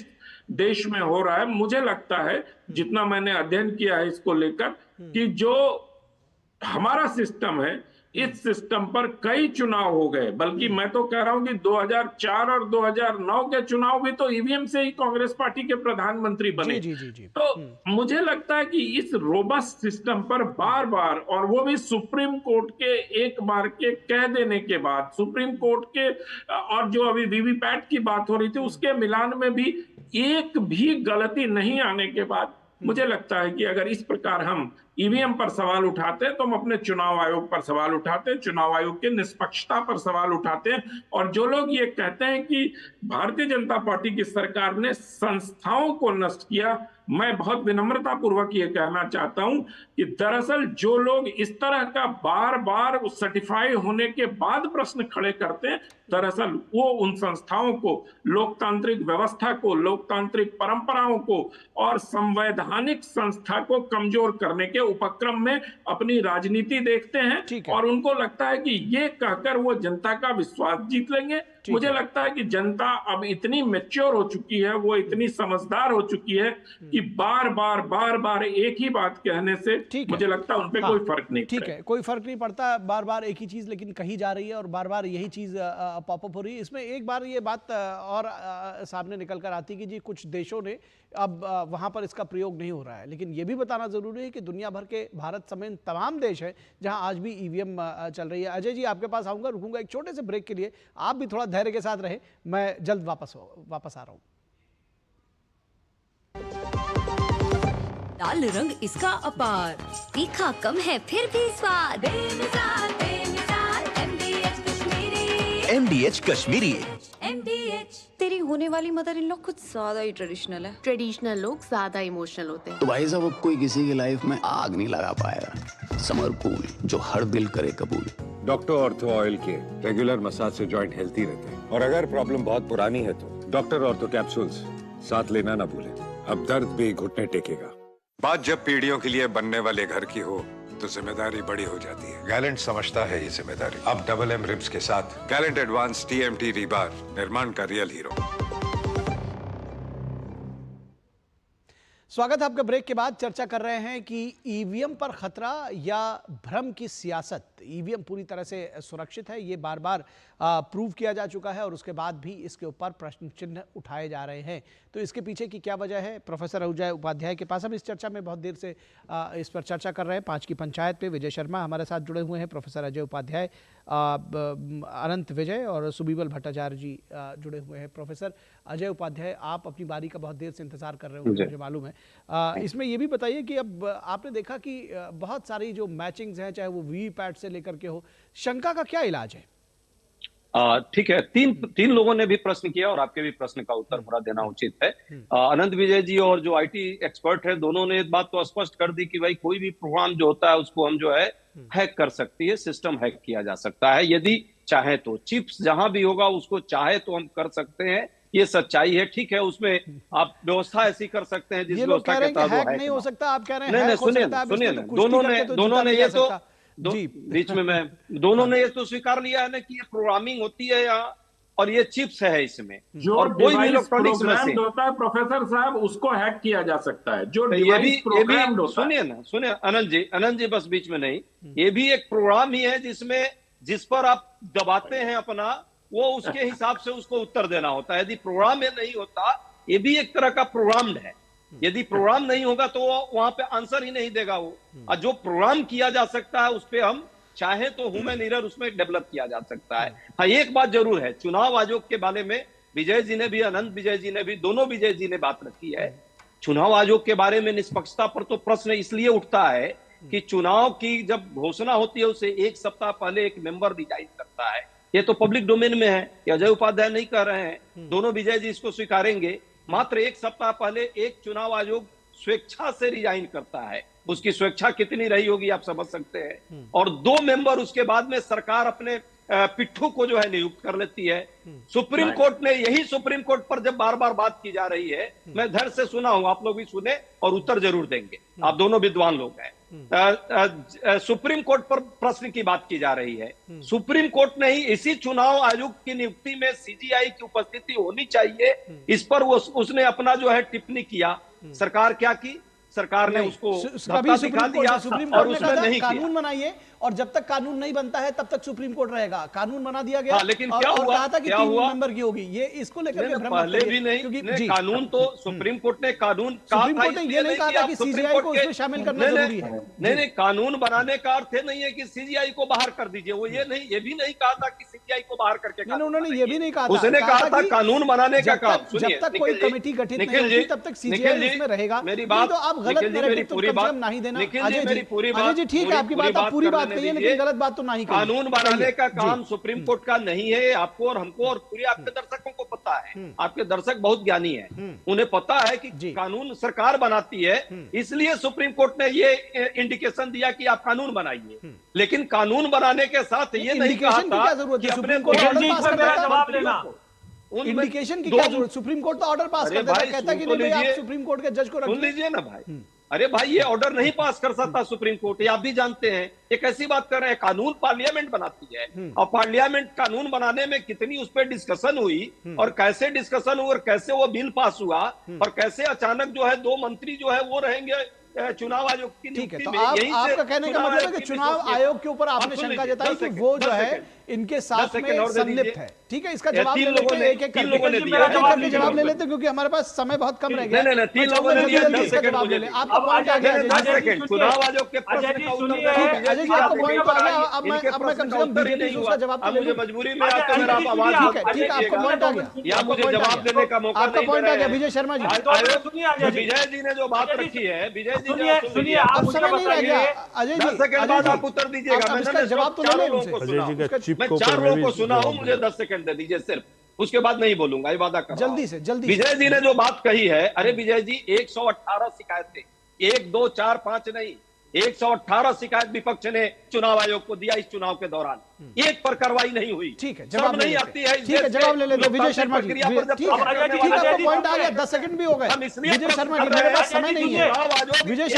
देश में हो रहा है, मुझे लगता है जितना मैंने अध्ययन किया है इसको लेकर, कि जो हमारा सिस्टम है, इस सिस्टम पर कई चुनाव हो गए। बल्कि मैं तो कह रहा हूं कि 2004 और 2009 के चुनाव भी तो ईवीएम से ही कांग्रेस पार्टी के प्रधानमंत्री बने। तो मुझे लगता है कि इस रोबस्ट सिस्टम पर बार बार, और वो भी सुप्रीम कोर्ट के एक बार के कह देने के बाद, सुप्रीम कोर्ट के और जो अभी वीवीपैट की बात हो रही थी उसके मिलान में भी एक भी गलती नहीं आने के बाद, मुझे लगता है कि अगर इस प्रकार हम ईवीएम पर सवाल उठाते हैं तो हम अपने चुनाव आयोग पर सवाल उठाते हैं, चुनाव आयोग के निष्पक्षता पर सवाल उठाते हैं। और जो लोग ये कहते हैं कि भारतीय जनता पार्टी की सरकार ने संस्थाओं को नष्ट किया, मैं बहुत विनम्रता पूर्वक ये कहना चाहता हूं कि दरअसल जो लोग इस तरह का बार बार सर्टिफाई होने के बाद प्रश्न खड़े करते हैं, दरअसल वो उन संस्थाओं को, लोकतांत्रिक व्यवस्था को, लोकतांत्रिक परंपराओं को और संवैधानिक संस्था को कमजोर करने के उपक्रम में अपनी राजनीति देखते हैं। और उनको लगता है कि ये कहकर वो जनता का विश्वास जीत लेंगे। मुझे लगता है कि जनता अब इतनी मैच्योर हो चुकी है, वो इतनी समझदार हो चुकी है कि बार बार एक ही बात कहने से मुझे लगता है उन पे कोई फर्क नहीं ठीक है, कोई फर्क नहीं पड़ता। बार बार एक ही चीज लेकिन कही जा रही है और बार बार यही चीज पॉपअप हो रही है। इसमें एक बार ये बात और सामने निकल कर आती कि जी कुछ देशों ने अब वहां पर इसका प्रयोग नहीं हो रहा है, लेकिन ये भी बताना जरूरी है कि दुनिया भर के भारत समेत तमाम देश हैं जहां आज भी ईवीएम चल रही है। अजय जी आपके पास आऊंगा, रुकूंगा एक छोटे से ब्रेक के लिए, आप भी थोड़ा धैर्य के साथ रहे, मैं जल्द वापस आ रहा हूं। लाल रंग इसका अपार, तीखा कम है फिर भी स्वाद। MDH कश्मीरी। MDH। तेरी होने वाली मदर इन लॉ कुछ ज्यादा ही ट्रेडिशनल है। ट्रेडिशनल लोग ज्यादा इमोशनल होते हैं। तो भाई साहब अब कोई किसी की लाइफ में आग नहीं लगा पाएगा। समर कूल, जो हर दिल करे कबूल। डॉक्टर ऑर्थो ऑयल के रेगुलर मसाज से जॉइंट हेल्थी रहते हैं। और अगर प्रॉब्लम बहुत पुरानी है तो डॉक्टर ऑर्थो कैप्सूल्स साथ लेना ना भूलें। अब दर्द भी घुटने टेकेगा। बात जब पीढ़ियों के लिए बनने वाले घर की हो तो जिम्मेदारी बड़ी हो जाती है। गैलेंट समझता है ये जिम्मेदारी। अब डबल एम रिब्स के साथ गैलेंट एडवांस TMT रीबार, निर्माण का रियल हीरो। स्वागत है आपका। ब्रेक के बाद चर्चा कर रहे हैं कि ईवीएम पर खतरा या भ्रम की सियासत। ईवीएम पूरी तरह से सुरक्षित है, ये बार बार प्रूव किया जा चुका है और उसके बाद भी इसके ऊपर प्रश्न चिन्ह उठाए जा रहे हैं। तो इसके पीछे की क्या वजह है, प्रोफेसर अजय उपाध्याय के पास हम इस चर्चा में बहुत देर से इस पर चर्चा कर रहे हैं। 5 की पंचायत पे विजय शर्मा हमारे साथ जुड़े हुए हैं, प्रोफेसर अजय उपाध्याय, अनंत विजय और सुबीबल भट्टाचार्य जी जुड़े हुए हैं। प्रोफेसर अजय उपाध्याय, आप अपनी बारी का बहुत देर से इंतजार कर रहे हो, मुझे मालूम है। इसमें ये भी बताइए कि अब आपने देखा कि बहुत सारी जो मैचिंग्स हैं, चाहे वो वीवीपैट से लेकर के हो, शंका का क्या इलाज है? ठीक है, तीन लोगों ने भी प्रश्न किया और आपके भी प्रश्न का उत्तर पूरा देना उचित है। अनंत विजय जी और जो आईटी एक्सपर्ट है, दोनों ने एक बात तो स्पष्ट कर दी कि भाई कोई भी प्रोग्राम जो होता है उसको हम जो है हैक कर सकती है, सिस्टम हैक किया जा सकता है यदि चाहे तो। चिप्स जहां भी होगा उसको चाहे तो हम कर सकते हैं, ये सच्चाई है। ठीक है, उसमें आप व्यवस्था ऐसी कर सकते हैं जिस व्यवस्था के तहत हैक नहीं हो सकता। आप कह रहे हैं नहीं, सुनिए ना, दोनों ने ये तो बीच में मैं दोनों ने ये तो स्वीकार लिया है ना कि ये प्रोग्रामिंग होती है यहाँ और ये चिप्स है इसमें, जो और कोई भी इलेक्ट्रॉनिक्स मशीन होता है प्रोफेसर साहब, उसको हैक किया जा सकता है। जो तो ये भी सुनिए अनंत जी बस बीच में नहीं, ये भी एक प्रोग्राम ही है जिस पर आप दबाते हैं अपना, वो उसके हिसाब से उसको उत्तर देना होता है। यदि प्रोग्राम ये नहीं होता, ये भी एक तरह का प्रोग्राम्ड है। यदि प्रोग्राम नहीं होगा तो वो वहां पे आंसर ही नहीं देगा वो। और जो प्रोग्राम किया जा सकता है उस पे हम चाहे तो ह्यूमन एरर उसमें डेवलप किया जा सकता है। हाँ, एक बात जरूर है, चुनाव आयोग के बारे में विजय जी ने भी, अनंत विजय जी ने भी, दोनों विजय जी ने बात रखी है। चुनाव आयोग के बारे में निष्पक्षता पर तो प्रश्न इसलिए उठता है कि चुनाव की जब घोषणा होती है उसे एक सप्ताह पहले एक मेंबर रिजाइन करता है। ये तो पब्लिक डोमेन में है, ये अजय उपाध्याय नहीं कर रहे हैं, दोनों विजय जी इसको स्वीकारेंगे। मात्र एक सप्ताह पहले एक चुनाव आयोग स्वेच्छा से रिजाइन करता है। उसकी स्वेच्छा कितनी रही होगी आप समझ सकते हैं। और 2 मेंबर उसके बाद में सरकार अपने पिट्ठू को जो है नियुक्त कर लेती है। सुप्रीम कोर्ट ने, यही सुप्रीम कोर्ट पर जब बार बार बात की जा रही है, मैं धैर्य से सुना हूं, आप लोग भी सुने और उत्तर जरूर देंगे, आप दोनों विद्वान लोग हैं। सुप्रीम कोर्ट पर प्रश्न की बात की जा रही है। सुप्रीम कोर्ट ने ही इसी चुनाव आयोग की नियुक्ति में सीजीआई की उपस्थिति होनी चाहिए, इस पर उसने अपना जो है टिप्पणी किया। सरकार क्या की? सरकार ने उसको दिखा दिया और उसने नहीं किया। कानून बनाइए और जब तक कानून नहीं बनता है तब तक सुप्रीम कोर्ट रहेगा। कानून बना दिया गया, लेकिन क्या हुआ? कहा था कि 3 नंबर की होगी। ये इसको लेकर के भ्रम पहले भी नहीं, कानून तो सुप्रीम कोर्ट ने कानून कहा था, ये नहीं कहा था कि सीजीआई को इसमें शामिल करना जरूरी है। नहीं, कानून बनाने का अर्थ नहीं है कि सीजीआई को बाहर कर दीजिए। वो ये भी नहीं कहा था कि सीजीआई को बाहर करके, उन्होंने ये भी नहीं कहा था। उसने कहा था कानून बनाने का काम। जब तक कोई कमेटी गठित नहीं होती तब तक सीजीआई इसमें रहेगा। मेरी बात, तो आप गलत पूरी बात नहीं देना। अजय जी ठीक है, आपकी बात, आप पूरी बात कहिए, लेकिन गलत बात तो नहीं। कानून बनाने का काम सुप्रीम कोर्ट का नहीं है। आपको और हमको और पूरे आपके दर्शकों को पता है, आपके दर्शक बहुत ज्ञानी हैं, उन्हें पता है कि कानून सरकार बनाती है। इसलिए सुप्रीम कोर्ट ने ये इंडिकेशन दिया कि आप कानून बनाइए। लेकिन कानून बनाने के साथ ये नहीं कहा था कि अपने जवाब लेना। इंडिकेशन की क्या जरूरत? सुप्रीम कोर्ट तो ऑर्डर पास कर देता है, कहता है कि नहीं आप सुप्रीम कोर्ट के जज को सुन लीजिए ना भाई। अरे भाई, ये ऑर्डर नहीं पास कर सकता सुप्रीम कोर्ट, ये आप भी जानते हैं। एक ऐसी बात कर रहे हैं, कानून पार्लियामेंट बनाती है और पार्लियामेंट कानून बनाने में कितनी उस पर डिस्कशन हुई और कैसे डिस्कशन हुआ और कैसे वो बिल पास हुआ और कैसे अचानक जो है 2 मंत्री जो है वो रहेंगे चुनाव आयोग की नियुक्ति में। तो आपका कहने का मतलब है कि चुनाव आयोग के ऊपर आपने शंका जताई कि वो जो है इनके साथ में संलिप्त है। ठीक है, इसका जवाब ले लेते हैं, एक-एक करके जवाब ले लेते हैं क्योंकि हमारे पास समय बहुत कम रह गया। नहीं, 3 लोगों ने दिया, 10 सेकंड मुझे ले। आपका पॉइंट आ गया। चुनाव आयोग के प्रश्न का उत्तर अजय जी, आपका पॉइंट आ गया। अब मैं कम से कम बीजेपी न्यूज़ का जवाब तो ले लूं। मजबूरी में आकर मेरा आप आवाज, ठीक है, आपका पॉइंट आ गया, या मुझे जवाब देने का मौका, आपका पॉइंट आ गया। विजय शर्मा जी, विजय जी ने जो बात रखी है, विजय जी सुनिए, अब समय नहीं रह गया। अजय जी, 10 सेकंड बाद आप उत्तर दीजिएगा। मैंने जवाब तो ले लें उनसे। मैं 4 लोगों को सुना हूं, मुझे 10 सेकंड दे दीजिए सिर्फ, उसके बाद नहीं बोलूंगा, ये वादा कर रहा हूं। जल्दी से। विजय जी ने जो बात कही है, अरे विजय जी 118 शिकायतें, 1 2 4 5 नहीं, 118 शिकायत विपक्ष ने चुनाव आयोग को दिया इस चुनाव के दौरान, एक पर कार्रवाई नहीं हुई। ठीक है, जवाब नहीं आती है। ठीक है, जवाब ले लेते विजय शर्मा जी। ठीक है, आपका पॉइंट आ गया, 10 सेकंड भी हो गए। विजय शर्मा जी, मेरे पास समय नहीं है। विजय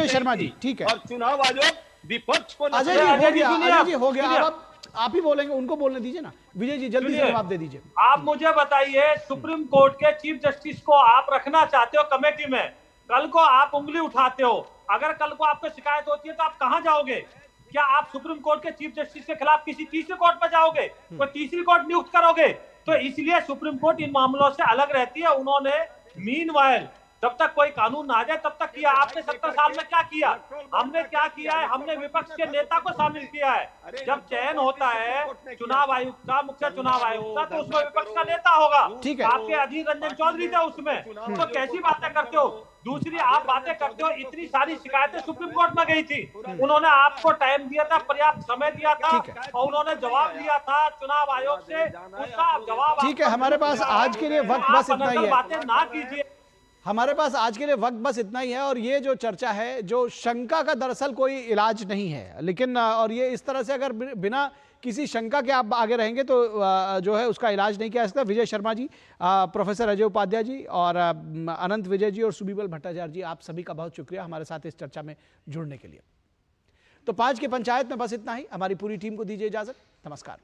शर्मा जी, ठीक है। और चुनाव आयोग विपक्ष को, अजय जी हो गया, अजय जी हो गया। अब आप ही बोलेंगे, उनको बोलने दीजिए ना। विजय जी जल्दी से जवाब दे दीजिए। आप मुझे बताइए, सुप्रीम कोर्ट के चीफ जस्टिस को आप रखना चाहते हो कमेटी में, कल को आप उंगली उठाते हो, अगर कल को आपको शिकायत होती है तो आप कहां जाओगे? क्या आप सुप्रीम कोर्ट के चीफ जस्टिस के खिलाफ किसी तीसरे कोर्ट में जाओगे? कोई तीसरी कोर्ट नियुक्त करोगे? तो इसलिए सुप्रीम कोर्ट इन मामलों से अलग रहती है। उन्होंने मीनवाइल जब तक कोई कानून ना आ जाए तब तक किया। आपने 70 साल में क्या किया? हमने क्या किया है? हमने विपक्ष के नेता को शामिल किया है। जब चयन होता है चुनाव आयुक्त का, मुख्य चुनाव आयुक्त का, तो उसमें विपक्ष का नेता होगा। ठीक है। आपके अधीर रंजन चौधरी थे उसमें। तो कैसी बातें करते हो? दूसरी आप बातें करते हो, इतनी सारी शिकायतें सुप्रीम कोर्ट में गई थी, उन्होंने आपको टाइम दिया था, पर्याप्त समय दिया था और उन्होंने जवाब दिया था चुनाव आयोग से, उसका जवाब। ठीक है, हमारे पास आज के लिए वक्त बस इतना ही है। बातें ना कीजिए। हमारे पास आज के लिए वक्त बस इतना ही है। और ये जो चर्चा है, जो शंका का दरअसल कोई इलाज नहीं है, लेकिन और ये इस तरह से अगर बिना किसी शंका के आप आगे रहेंगे तो जो है उसका इलाज नहीं किया जा सकता। विजय शर्मा जी, प्रोफेसर अजय उपाध्याय जी और अनंत विजय जी और सुबीबल भट्टाचार्य जी, आप सभी का बहुत शुक्रिया हमारे साथ इस चर्चा में जुड़ने के लिए। तो 5 की पंचायत में बस इतना ही। हमारी पूरी टीम को दीजिए इजाजत। नमस्कार।